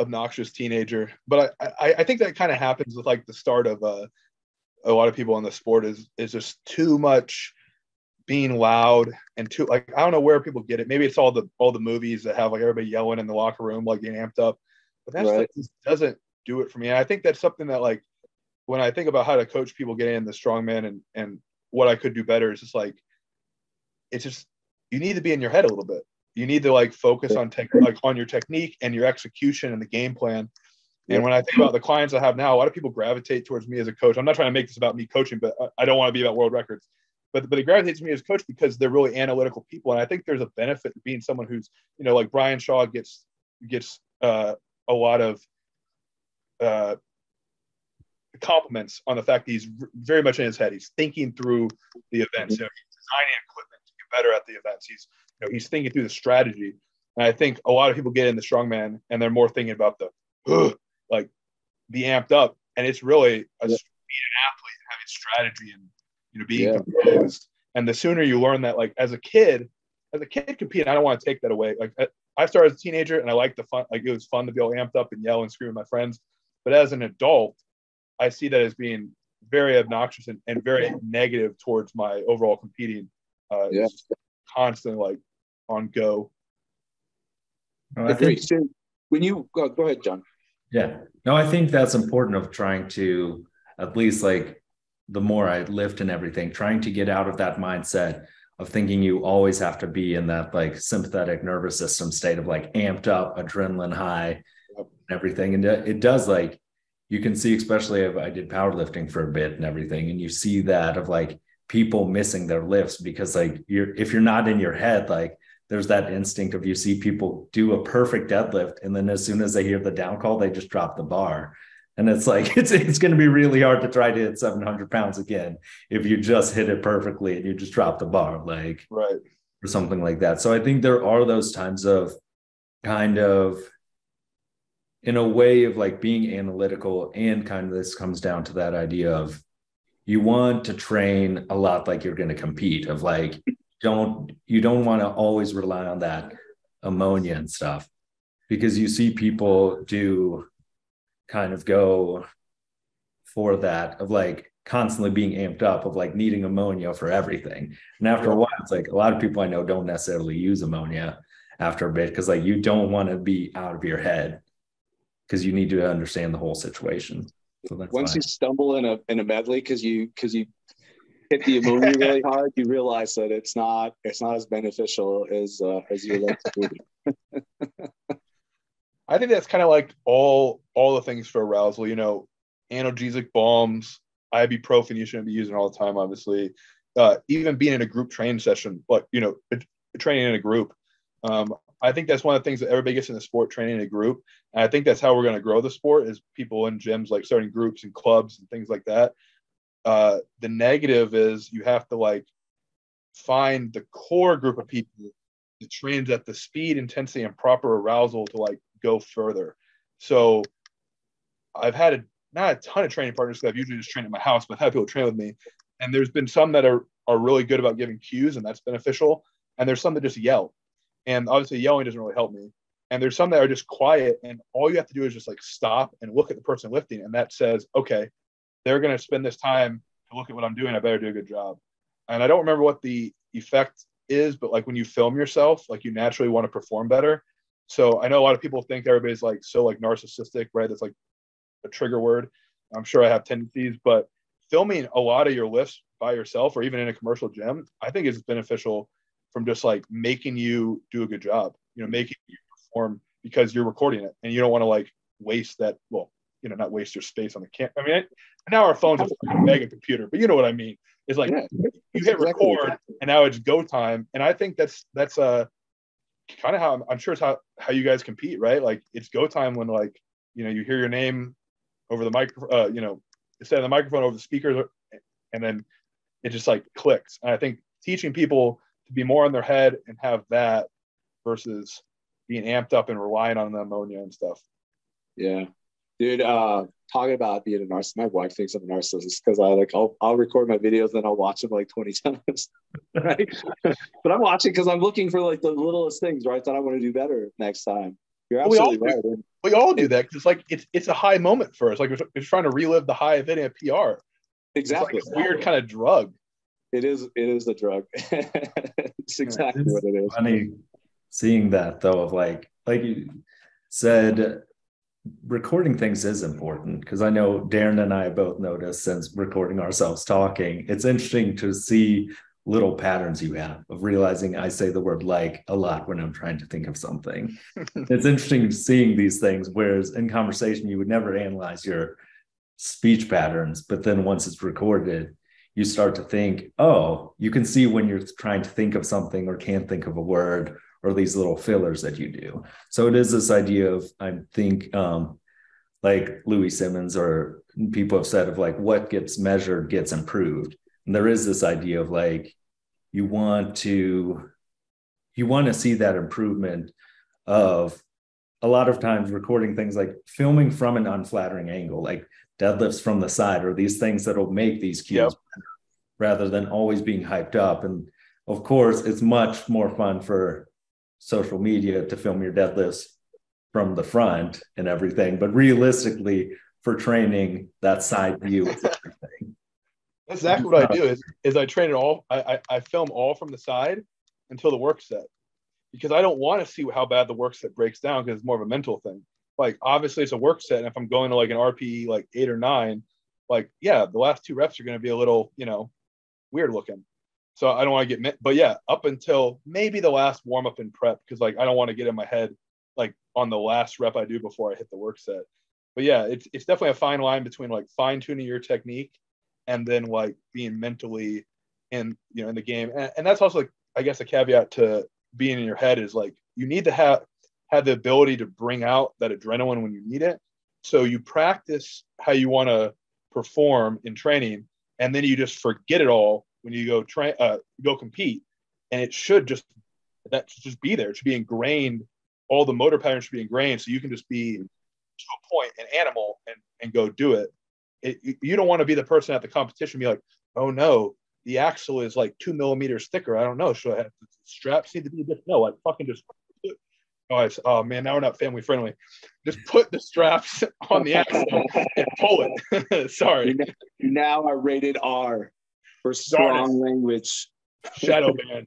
obnoxious teenager, but I think that kind of happens with like the start of a lot of people in the sport is just too much being loud and too like I don't know where people get it. Maybe it's all the movies that have like everybody yelling in the locker room, like getting amped up. But that stuff just doesn't do it for me. And I think that's something that like when I think about how to coach people getting in the strongman and what I could do better, is just like it's just you need to be in your head a little bit. You need to like focus on on your technique and your execution and the game plan. And when I think about the clients I have now, a lot of people gravitate towards me as a coach. I'm not trying to make this about me coaching, but I don't want to be about world records. But they gravitate to me as a coach because they're really analytical people. And I think there's a benefit to being someone who's, you know, like Brian Shaw gets a lot of compliments on the fact that he's very much in his head. He's thinking through the events. You know, he's designing equipment to get better at the events. He's thinking through the strategy. And I think a lot of people get in the strongman and they're more thinking about like be amped up. And it's really being an athlete and having strategy and being composed. And the sooner you learn that, like as a kid competing, I don't want to take that away. Like I started as a teenager and I liked the fun. Like it was fun to be all amped up and yell and scream at my friends. But as an adult, I see that as being very obnoxious and very negative towards my overall competing. It's constantly like on go. Agreed. So when you go ahead, John. Yeah. No, I think that's important of trying to, at least like the more I lift and everything, trying to get out of that mindset of thinking you always have to be in that like sympathetic nervous system state of like amped up, adrenaline high, and everything. And it does, like, you can see, especially if I did powerlifting for a bit and everything, and you see that of like people missing their lifts because like if you're not in your head, like there's that instinct of, you see people do a perfect deadlift and then as soon as they hear the down call, they just drop the bar. And it's like, it's going to be really hard to try to hit 700 pounds again if you just hit it perfectly and you just drop the bar, like, right, or something like that. So I think there are those times of kind of, in a way of like being analytical, and kind of this comes down to that idea of you want to train a lot like you're going to compete, of like, you don't want to always rely on that ammonia and stuff, because you see people do kind of go for that of like constantly being amped up, of like needing ammonia for everything. And after a while, it's like a lot of people I know don't necessarily use ammonia after a bit, because like you don't want to be out of your head, because you need to understand the whole situation. So that's once you stumble in a medley because you hit the ammonia really hard, you realize that it's not as beneficial as you like to be. I think that's kind of like all the things for arousal. Analgesic balms, ibuprofen you shouldn't be using all the time, obviously. Even being in a group training session, but training in a group. I think that's one of the things that everybody gets in the sport, training in a group. And I think that's how we're going to grow the sport, is people in gyms, like starting groups and clubs and things like that. The negative is you have to like find the core group of people that trains at the speed, intensity, and proper arousal to like go further. So I've had not a ton of training partners, because I've usually just trained at my house, but I've had people train with me. And there's been some that are really good about giving cues, and that's beneficial. And there's some that just yell. And obviously yelling doesn't really help me. And there's some that are just quiet, and all you have to do is just like stop and look at the person lifting. And that says, okay, they're going to spend this time to look at what I'm doing. I better do a good job. And I don't remember what the effect is, but like when you film yourself, like you naturally want to perform better. So I know a lot of people think everybody's like so like narcissistic, right? That's like a trigger word. I'm sure I have tendencies, but filming a lot of your lifts by yourself, or even in a commercial gym, I think is beneficial from just like making you do a good job, making you perform, because you're recording it and you don't want to like waste that. Well, not waste your space on the camera. I mean, now our phone's a mega computer, but you know what I mean? It's like you hit record and now it's go time. And I think that's kind of how I'm sure it's how you guys compete, right? Like it's go time when like, you hear your name over the microphone, instead of the microphone over the speakers, and then it just like clicks. And I think teaching people to be more in their head and have that versus being amped up and relying on the ammonia and stuff. Yeah. Dude, talking about being a narcissist, my wife thinks I'm a narcissist because I'll record my videos and I'll watch them like 20 times, right? But I'm watching because I'm looking for like the littlest things, right, that I want to do better next time. You're absolutely right. We all do that, because like it's a high moment for us. Like it's trying to relive the high of hitting a PR. Exactly. It's like a weird kind of drug. It is the drug. It's exactly what it is. Funny seeing that though, of like you said, recording things is important, because I know Darren and I both noticed since recording ourselves talking, it's interesting to see little patterns you have of realizing I say the word like a lot when I'm trying to think of something. It's interesting seeing these things, whereas in conversation you would never analyze your speech patterns, but then once it's recorded, you start to think, oh, you can see when you're trying to think of something or can't think of a word, or these little fillers that you do. So it is this idea of, I think, like Louis Simmons or people have said of like what gets measured gets improved. And there is this idea of like you want to see that improvement of a lot of times recording things like filming from an unflattering angle, like deadlifts from the side, or these things that will make these cues better, rather than always being hyped up. And of course, it's much more fun for social media to film your deadlifts from the front and everything. But realistically, for training, that side view is everything. That's exactly what I do is I train it all. I film all from the side until the work set, because I don't want to see how bad the work set breaks down, because it's more of a mental thing. Like, obviously it's a work set. And if I'm going to like an RPE, like 8 or 9, like, yeah, the last 2 reps are going to be a little, weird looking. So I don't want to get, but yeah, up until maybe the last warm up and prep, because like I don't want to get in my head like on the last rep I do before I hit the work set. But yeah, it's definitely a fine line between like fine tuning your technique and then like being mentally in the game. And that's also like, I guess, a caveat to being in your head is like you need to have the ability to bring out that adrenaline when you need it. So you practice how you want to perform in training, and then you just forget it all when you go compete. And it should just be there. It should be ingrained. All the motor patterns should be ingrained, so you can just be to a point an animal and go do it. You don't want to be the person at the competition be like, oh no, the axle is like 2 millimeters thicker. I don't know. Should I have the straps need to be different? No, I fucking just oh man, now we're not family friendly. Just put the straps on the axle and pull it. Sorry. You now are rated R for strong language. Shadow band.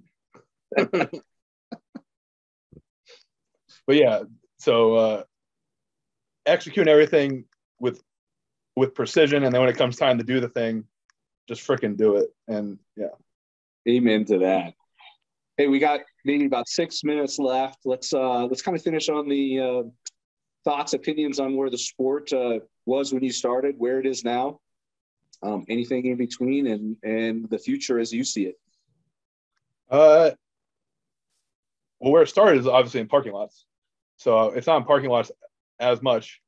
But yeah, so executing everything with precision, and then when it comes time to do the thing, just freaking do it. And yeah. Amen to that. Hey, we got maybe about 6 minutes left. Let's kind of finish on the thoughts, opinions on where the sport was when you started, where it is now, anything in between, and the future as you see it. Well, where it started is obviously in parking lots, so it's not in parking lots as much.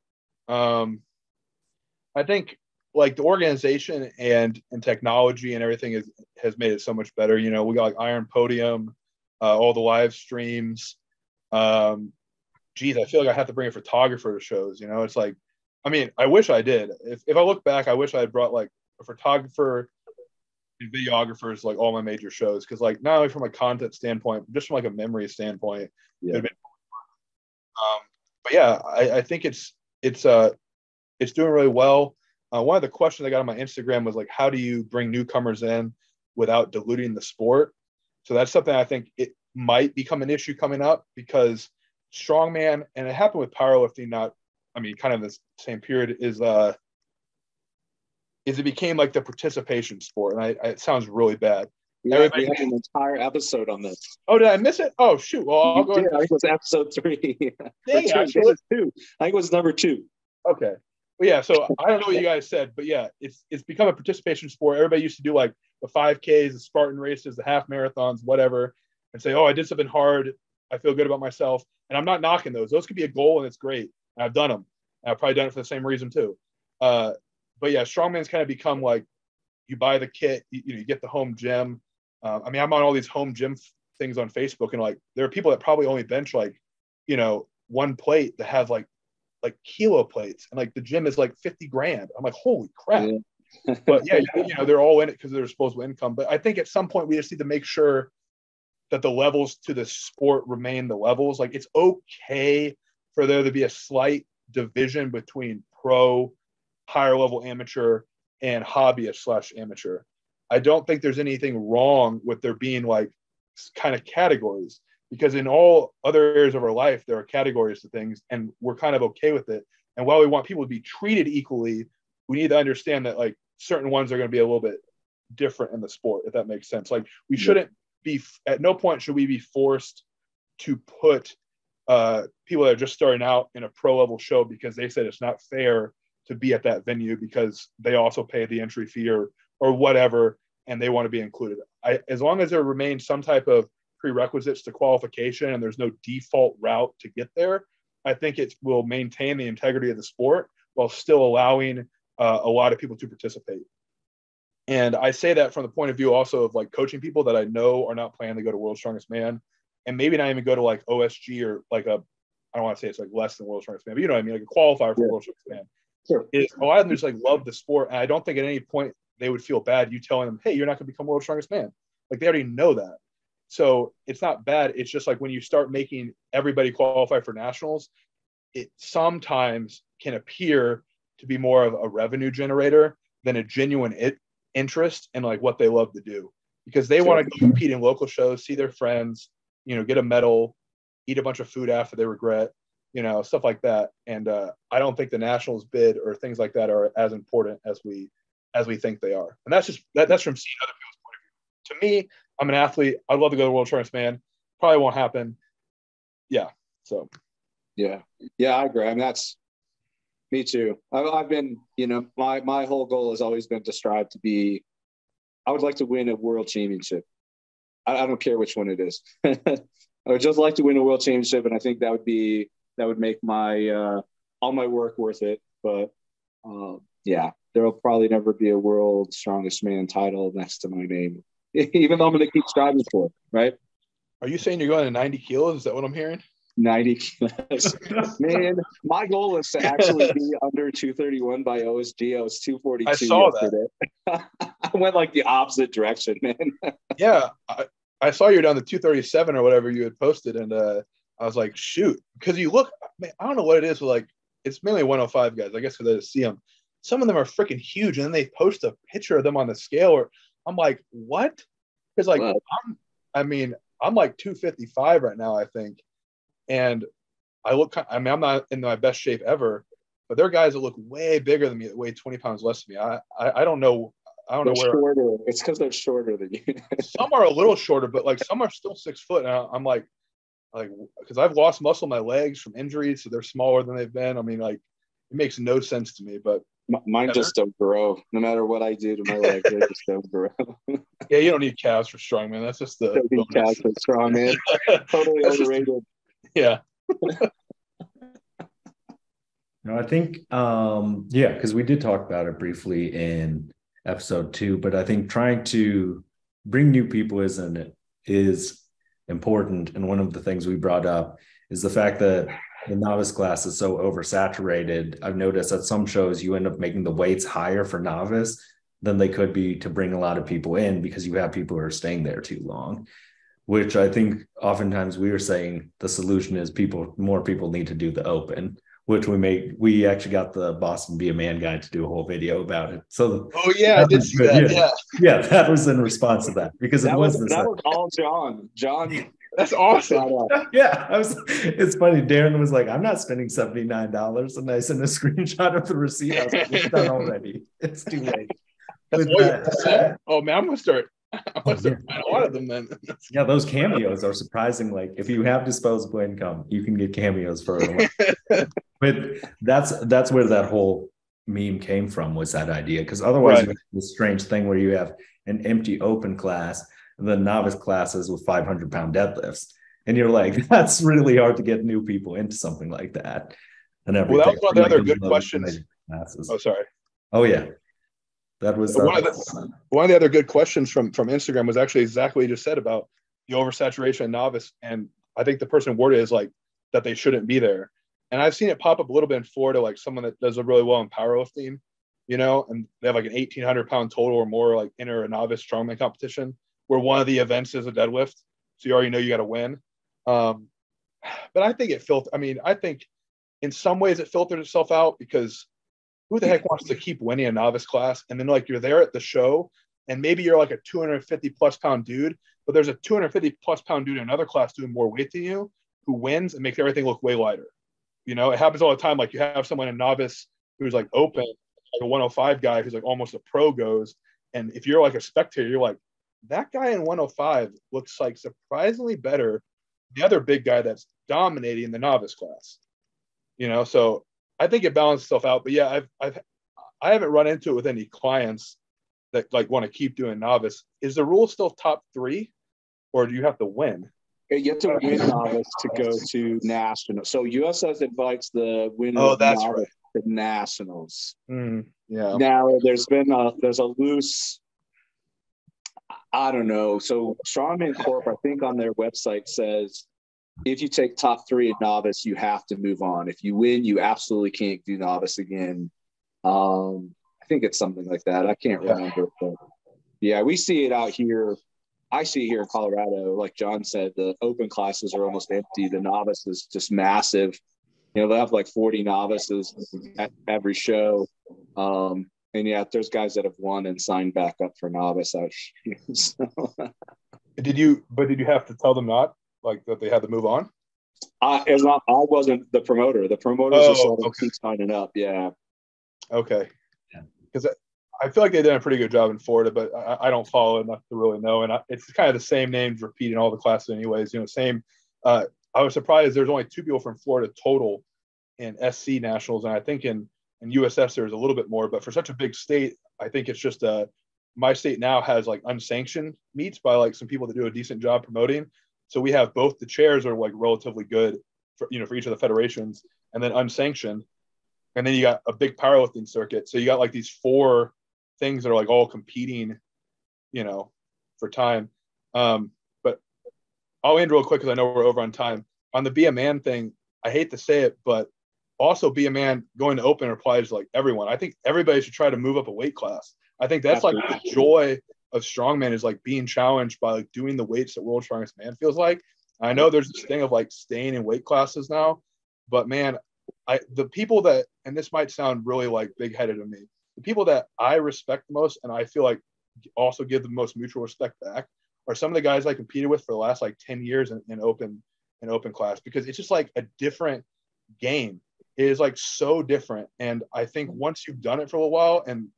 I think like the organization and technology and everything has made it so much better. We got like Iron Podium, all the live streams. Geez, I feel like I have to bring a photographer to shows. It's like, I mean, I wish I did. If I look back, I wish I had brought like a photographer and videographers like all my major shows, because like not only from a content standpoint, but just from like a memory standpoint. Yeah. But yeah, I think it's doing really well. One of the questions I got on my Instagram was like, how do you bring newcomers in without diluting the sport? So that's something I think it might become an issue coming up, because strongman, and it happened with powerlifting, kind of the same period, is it became like the participation sport. And it sounds really bad. We have an entire episode on this. Oh, did I miss it? Oh, shoot. Well, I'll go ahead. I think it was episode 3. Dang, actually, it was 2. I think it was number 2. Okay. Well, yeah, so I don't know what you guys said, but yeah, it's become a participation sport. Everybody used to do like the 5Ks, the Spartan races, the half marathons, whatever, and say, oh, I did something hard. I feel good about myself. And I'm not knocking those. Those could be a goal, and it's great. And I've done them. And I've probably done it for the same reason too. But yeah, strongman's kind of become like, you buy the kit, you get the home gym. I'm on all these home gym things on Facebook, and like there are people that probably only bench like, one plate that have like kilo plates, and like the gym is like $50,000. I'm like, holy crap. Yeah. But yeah, they're all in it because of their disposable income. But I think at some point we just need to make sure that the levels to the sport remain the levels. Like, it's okay for there to be a slight division between pro, higher level amateur, and hobbyist / amateur. I don't think there's anything wrong with there being like kind of categories, because in all other areas of our life, there are categories to things, and we're kind of okay with it. And while we want people to be treated equally, we need to understand that like certain ones are going to be a little bit different in the sport, if that makes sense. Like, we shouldn't be, at no point should we be forced to put people that are just starting out in a pro level show because they said it's not fair to be at that venue because they also pay the entry fee or whatever, and they want to be included. As long as there remains some type of prerequisites to qualification and there's no default route to get there, I think it will maintain the integrity of the sport while still allowing a lot of people to participate. And I say that from the point of view also of like coaching people that I know are not planning to go to World's Strongest Man, and maybe not even go to like OSG or like I don't want to say it's like less than World's Strongest Man, but you know what I mean, like a qualifier for World's Strongest Man. Sure. Is a lot of them just like love the sport, and I don't think at any point they would feel bad you telling them, hey, you're not going to become World's Strongest Man. Like they already know that. So it's not bad. It's just like when you start making everybody qualify for nationals, it sometimes can appear to be more of a revenue generator than a genuine interest in like what they love to do, because they want to go compete in local shows, see their friends, you know, get a medal, eat a bunch of food after they regret, you know, stuff like that. And I don't think the nationals bid or things like that are as important as we think they are. And that's just that's from seeing other people's point of view. To me, I'm an athlete. I'd love to go to the World Strongest Man. Probably won't happen. Yeah. So. Yeah, I agree. I mean, that's me too. I've been, you know, my whole goal has always been to strive to be. I would like to win a world championship. I don't care which one it is. I would just like to win a world championship, and I think that would make my all my work worth it. But yeah, there will probably never be a World Strongest Man title next to my name, even though I'm going to keep striving for it. Right? Are you saying you're going to 90 kilos? Is that what I'm hearing? 90 kilos. Man, my goal is to actually be under 231 by OSG. I was 242 I saw yesterday. I went like the opposite direction, man. Yeah, I saw you down to 237 or whatever you had posted, and I was like, shoot, because you look, man, I don't know what it is, but like it's mainly 105 guys, I guess, because I see them. Some of them are freaking huge, and then they post a picture of them on the scale, or I'm like, what? Because like Wow. I'm like 255 right now, I think. And I'm not in my best shape ever, but there are guys that look way bigger than me that weigh 20 pounds less than me. I don't know. I don't know where. Shorter. It's because they're shorter than you. Some are a little shorter, but like some are still 6 foot. And I'm like, because I've lost muscle in my legs from injuries, so they're smaller than they've been. I mean, like, it makes no sense to me. But mine just don't grow. No matter what I do to my legs, they just don't grow. Yeah, you don't need calves for strongman. That's just the Don't need calves for strongman. Totally overrated. Yeah. No, I think yeah, because we did talk about it briefly in episode 2, but I think trying to bring new people is important. And one of the things we brought up is the fact that the novice class is so oversaturated. I've noticed at some shows you end up making the weights higher for novice than they could be to bring a lot of people in, because you have people who are staying there too long. Which I think oftentimes we were saying the solution is more people need to do the open, which we actually got the Boston Be a Man guy to do a whole video about it. So I did see that. Yeah, that was in response to that, because that was all John. That's awesome. Yeah, it's funny. Darren was like, I'm not spending $79. And I sent a screenshot of the receipt. I was like, it's done already. It's too late. Oh man, I'm gonna start buying a lot of them then. Yeah, those cameos are surprising. Like if you have disposable income, you can get cameos for a lot. But that's where that whole meme came from, was that idea. Because otherwise you have this strange thing where you have an empty open class, the novice classes with 500-pound deadlifts. And you're like, that's really hard to get new people into something like that. And everything. Well, that was one of the other good questions. Oh, sorry. Oh, yeah. That was one of the other good questions from Instagram was actually exactly what you just said about the oversaturation of novice. And I think the person worded is like that they shouldn't be there. And I've seen it pop up a little bit in Florida, like someone that does really well in powerlifting, you know, and they have like an 1,800-pound total or more, like enter a novice strongman competition where one of the events is a deadlift. So you already know you got to win. But I think I think in some ways it filtered itself out, because who the heck wants to keep winning a novice class? And then like you're there at the show and maybe you're like a 250 plus pound dude, but there's a 250 plus pound dude in another class doing more weight than you who wins and makes everything look way lighter. You know, it happens all the time. Like you have someone in novice who's like open, like a 105 guy who's like almost a pro goes. And if you're like a spectator, you're like, that guy in 105 looks like surprisingly better than the other big guy that's dominating the novice class. You know, so I think it balances itself out. But yeah, I haven't run into it with any clients that like want to keep doing novice. Is the rule still top 3, or do you have to win? You have to win novice to go to national. So USF invites the winner Oh, of that's novice right. to nationals. Yeah. Now there's a loose, I don't know. So Strongman Corp, I think on their website says if you take top 3 at novice, you have to move on. If you win, you absolutely can't do novice again. I think it's something like that. I can't remember, but yeah, we see it out here. I see it here in Colorado. Like John said, the open classes are almost empty. The novice is just massive. They'll have like 40 novices at every show. And yeah, there's guys that have won and signed back up for novice out here. So. Did you have to tell them not, like, that they had to move on? I wasn't the promoter. The promoters are sort of keep signing up. Yeah. Okay. Because I feel like they've done a pretty good job in Florida, but I don't follow enough to really know. And it's kind of the same names repeating all the classes anyways. Same. I was surprised there's only 2 people from Florida total in SC nationals. And I think in USS there's a little bit more. But for such a big state, I think it's just my state now has like unsanctioned meets by like some people that do a decent job promoting. So we have both the chairs are like relatively good for each of the federations, and then unsanctioned. And then you got a big powerlifting circuit. So you got like these 4 things that are like all competing, for time. But I'll end real quick because I know we're over on time. On the Be a Man thing, I hate to say it, but also Be a Man going to open applies to like everyone. I think everybody should try to move up a weight class. I think that's like the joy of strongman is like being challenged by like doing the weights that World's Strongest Man feels like. I know there's this thing of like staying in weight classes now, but man, the people that, and this might sound really like big-headed of me, the people that I respect the most and I feel like also give the most mutual respect back are some of the guys I competed with for the last like 10 years in open class, because it's just like a different game. It is like so different. And I think once you've done it for a while and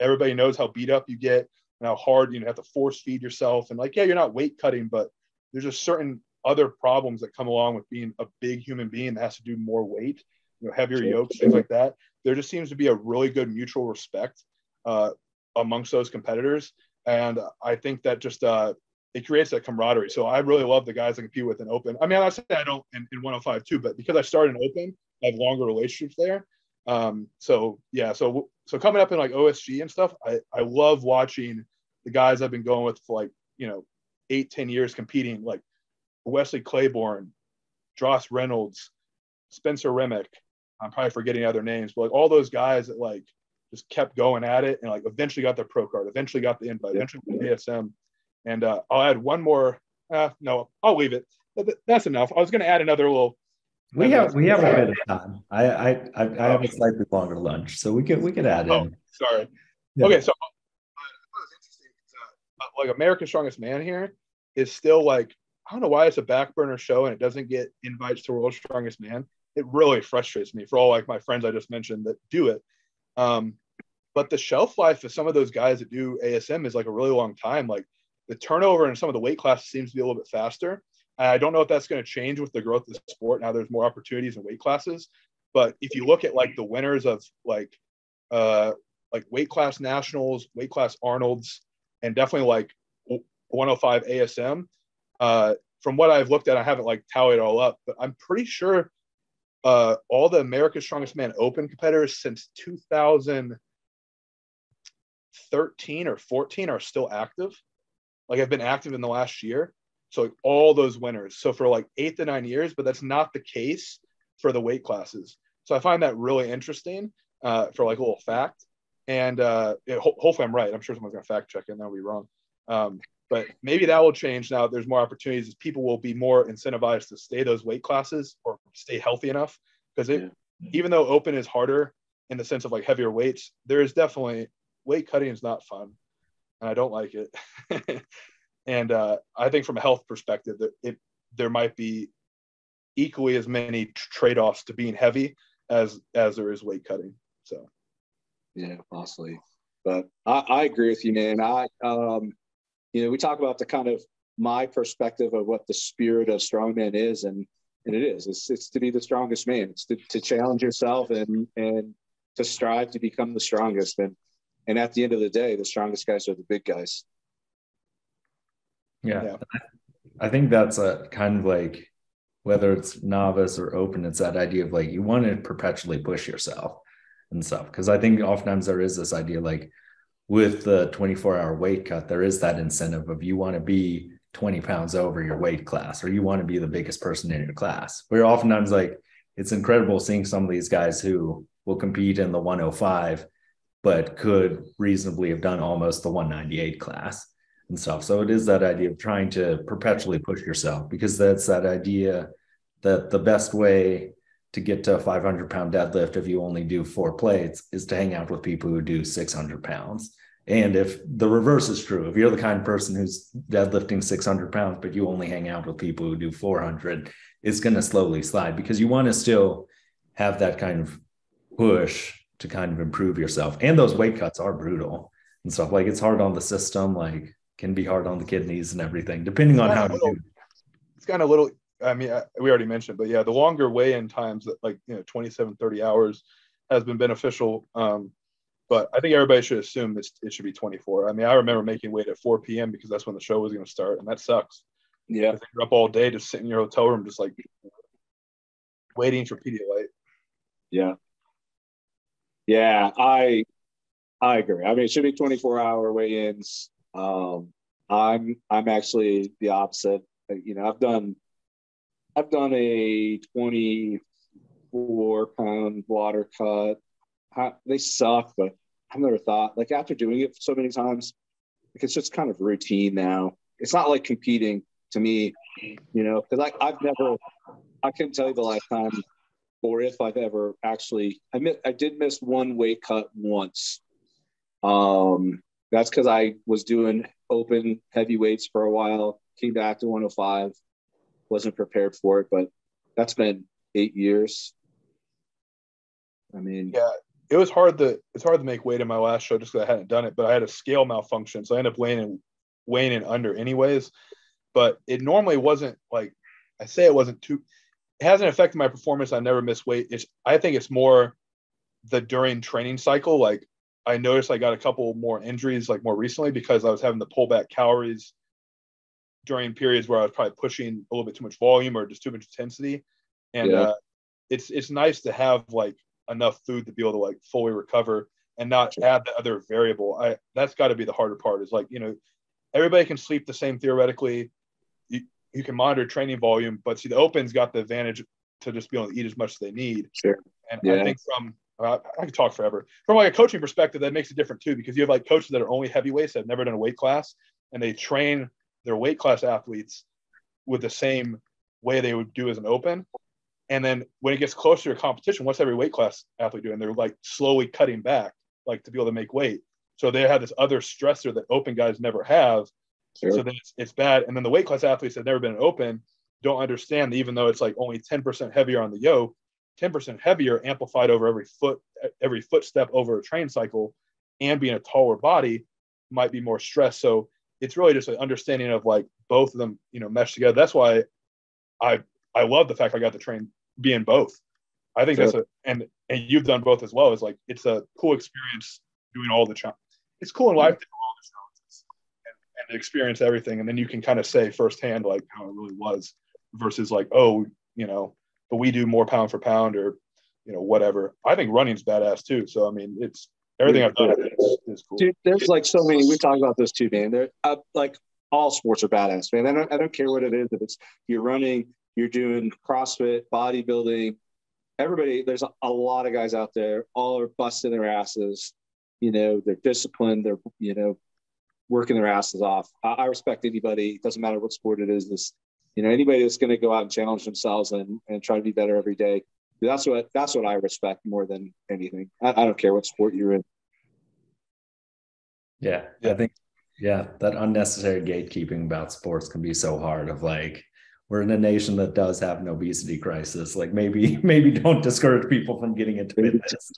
everybody knows how beat up you get and how hard you have to force feed yourself, and like, yeah, you're not weight cutting, but there's just certain other problems that come along with being a big human being that has to do more weight, heavier yokes, things like that. There just seems to be a really good mutual respect amongst those competitors. And I think that just it creates that camaraderie. So I really love the guys I compete with in open. I mean, I say I don't in 105 too, but because I started in open, I have longer relationships there. So coming up in like OSG and stuff, I love watching the guys I've been going with for like 8-10 years competing, like Wesley Claiborne, Dross Reynolds, Spencer Remick. I'm probably forgetting other names, but like all those guys that like just kept going at it and like eventually got their pro card, eventually got the invite, eventually got the ASM. And I'll add one more. No, I'll leave it. That's enough. I was going to add another little. We have a bit of time. I have a slightly longer lunch, so we could add in. Sorry. Yeah. Okay, so I thought it was interesting. Like America's Strongest Man here is still like, I don't know why it's a back burner show and it doesn't get invites to World's Strongest Man. It really frustrates me for all like my friends I just mentioned that do it. But the shelf life of some of those guys that do ASM is like a really long time. Like the turnover in some of the weight classes seems to be a little bit faster. I don't know if that's going to change with the growth of the sport. Now there's more opportunities in weight classes. But if you look at like the winners of like weight class nationals, weight class Arnold's, and definitely like 105 ASM, from what I've looked at, I haven't like tallied it all up, but I'm pretty sure all the America's Strongest Man Open competitors since 2013 or 14 are still active. Like have been active in the last year. So like all those winners. So for like 8 to 9 years, but that's not the case for the weight classes. So I find that really interesting for like a little fact. And hopefully I'm right. I'm sure someone's going to fact check it and that'll be wrong. But maybe that will change now. There's more opportunities as people will be more incentivized to stay those weight classes or stay healthy enough. Because even though open is harder in the sense of like heavier weights, there is definitely weight cutting is not fun. And I don't like it. And I think from a health perspective, there might be equally as many trade-offs to being heavy as there is weight cutting. So, yeah, possibly. But I agree with you, man. We talk about the kind of my perspective of what the spirit of strongman is, and it is. It's to be the strongest man. It's to challenge yourself and to strive to become the strongest. And at the end of the day, the strongest guys are the big guys. Yeah. I think that's a kind of like, whether it's novice or open, it's that idea of like, you want to perpetually push yourself and stuff. Because I think oftentimes there is this idea, like with the 24-hour weight cut, there is that incentive of you want to be 20 pounds over your weight class, or you want to be the biggest person in your class. Where oftentimes, like, it's incredible seeing some of these guys who will compete in the 105, but could reasonably have done almost the 198 class and stuff. So it is that idea of trying to perpetually push yourself, because that's that idea that the best way to get to a 500-pound deadlift, if you only do 4 plates, is to hang out with people who do 600 pounds. And if the reverse is true, if you're the kind of person who's deadlifting 600 pounds, but you only hang out with people who do 400, it's going to slowly slide, because you want to still have that kind of push to kind of improve yourself. And those weight cuts are brutal and stuff. Like, it's hard on the system, like can be hard on the kidneys and everything, depending on how you do. It's kind of little, I mean, we already mentioned, but yeah, the longer weigh-in times, like, 27, 30 hours has been beneficial. But I think everybody should assume it should be 24. I mean, I remember making weight at 4 p.m. because that's when the show was going to start, and that sucks. Yeah. You're up all day just sitting in your hotel room, just like waiting for Pedialyte. Yeah. Yeah, I agree. I mean, it should be 24-hour weigh-ins. I'm actually the opposite. I've done a 24-pound water cut. They suck, but I've never thought, like, after doing it so many times, like, it's just kind of routine now. It's not like competing to me, because I couldn't tell you the last time, or if I've ever actually, I did miss one weight cut once. That's because I was doing open heavyweights for a while, came back to 105, wasn't prepared for it, but that's been 8 years. I mean, yeah, it's hard to make weight in my last show just because I hadn't done it, but I had a scale malfunction, so I ended up weighing in under anyways. But it normally wasn't, like, I say it wasn't too, it hasn't affected my performance. I never miss weight. I think it's more the during training cycle. Like, I noticed I got a couple more injuries, like, more recently, because I was having to pull back calories during periods where I was probably pushing a little bit too much volume or just too much intensity. And it's nice to have, like, enough food to be able to, like, fully recover and not add the other variable. That's got to be the harder part, is, like, everybody can sleep the same theoretically. You can monitor training volume, but see, the open's got the advantage to just be able to eat as much as they need. Sure. And I think I could talk forever. From, like, a coaching perspective, that makes it different too, because you have, like, coaches that are only heavyweights that have never done a weight class, and they train their weight class athletes with the same way they would do as an open. And then when it gets closer to competition, what's every weight class athlete doing? They're, like, slowly cutting back, like, to be able to make weight. So they have this other stressor that open guys never have. Sure. So then it's bad. And then the weight class athletes that have never been an open don't understand that even though it's, like, only 10% heavier on the yoke, 10% heavier amplified over every footstep over a train cycle, and being a taller body might be more stress. So it's really just an understanding of, like, both of them, mesh together. That's why I love the fact I got to train being both. I think that's and you've done both as well. Is, like, it's a cool experience doing all the challenges. It's cool in life to do all the challenges and experience everything, and then you can kind of say firsthand, like, how it really was, versus, like, but we do more pound for pound, or whatever. I think running's badass too. So I mean, it's everything I've done is cool. Dude, there's, like, so many. We talk about this too, man. They're like, all sports are badass, man. I don't care what it is. If it's you're running, you're doing CrossFit, bodybuilding, everybody. There's a lot of guys out there. All are busting their asses. They're disciplined. They're working their asses off. I respect anybody. It doesn't matter what sport it is. Anybody that's going to go out and challenge themselves and try to be better every day. That's what I respect more than anything. I don't care what sport you're in. Yeah. I think, that unnecessary gatekeeping about sports can be so hard. Of, like, we're in a nation that does have an obesity crisis. Like, maybe don't discourage people from getting into fitness.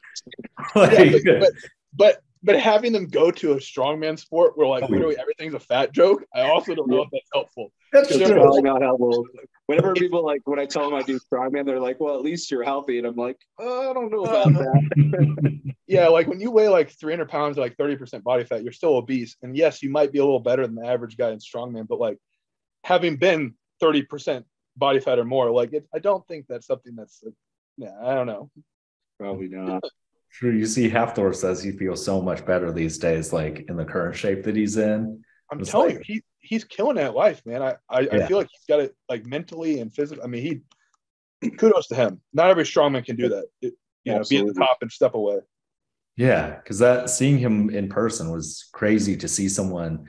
But having them go to a strongman sport where, like, literally everything's a fat joke, I also don't know if that's helpful. That's probably not helpful. Whenever people, like, when I tell them I do strongman, they're like, well, at least you're healthy. And I'm like, oh, I don't know about that. Yeah, like, when you weigh, like, 300 pounds or, like, 30% body fat, you're still obese. And yes, you might be a little better than the average guy in strongman, but, like, having been 30% body fat or more, like I don't think that's something that's, I don't know. Probably not. True. You see, Hafthor says he feels so much better these days, like in the current shape that he's in. I'm telling you, he's killing that life, man. I feel like he's got it like mentally and physically. I mean, kudos to him. Not every strongman can do that. Be at the top and step away. Yeah, because seeing him in person was crazy to see someone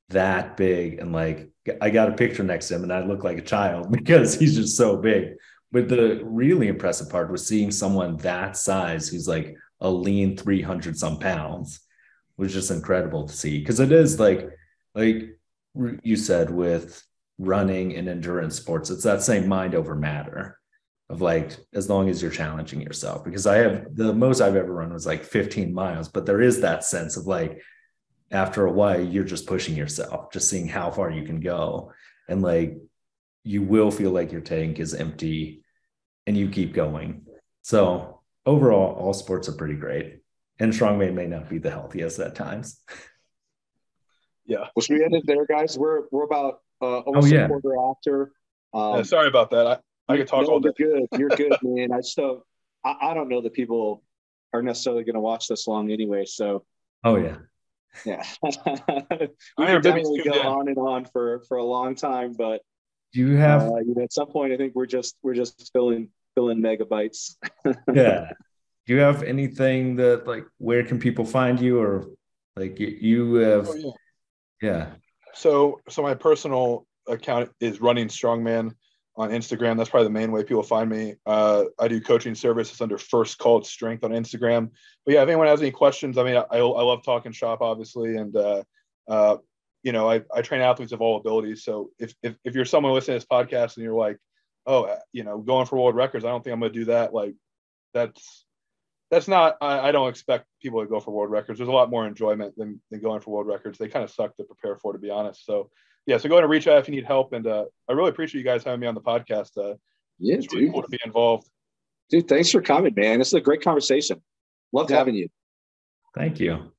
that big, and like I got a picture next to him and I look like a child because he's just so big. But the really impressive part was seeing someone that size who's like a lean 300 some pounds was just incredible to see, because it is like you said with running and endurance sports, it's that same mind over matter of like, as long as you're challenging yourself. Because I have, the most I've ever run was like 15 miles, but there is that sense of like, after a while, you're just pushing yourself, just seeing how far you can go. And like, you will feel like your tank is empty and you keep going. So overall, all sports are pretty great. And strongman may not be the healthiest at times. Yeah. Well, should we end it there, guys? We're about almost a quarter after. Sorry about that. I could talk all day. You're good, man. I don't know that people are necessarily going to watch this long anyway. So. Oh yeah. Yeah. We could definitely go on and on for a long time, but do you have at some point I think we're just filling megabytes. Yeah. Do you have anything that, like, where can people find you, or like you have? Oh, yeah. So my personal account is Running Strongman on Instagram. That's probably the main way people find me. I do coaching services under First Called Strength on Instagram. But yeah, if anyone has any questions, I mean, I love talking shop, obviously, and I train athletes of all abilities. So if you're someone listening to this podcast and you're like, oh, going for world records, I don't think I'm going to do that. Like, that's not. I don't expect people to go for world records. There's a lot more enjoyment than going for world records. They kind of suck to prepare for, to be honest. So yeah, so go ahead and reach out if you need help. And I really appreciate you guys having me on the podcast. It's really cool to be involved. Dude, thanks for coming, man. This is a great conversation. Loved having you. Thank you.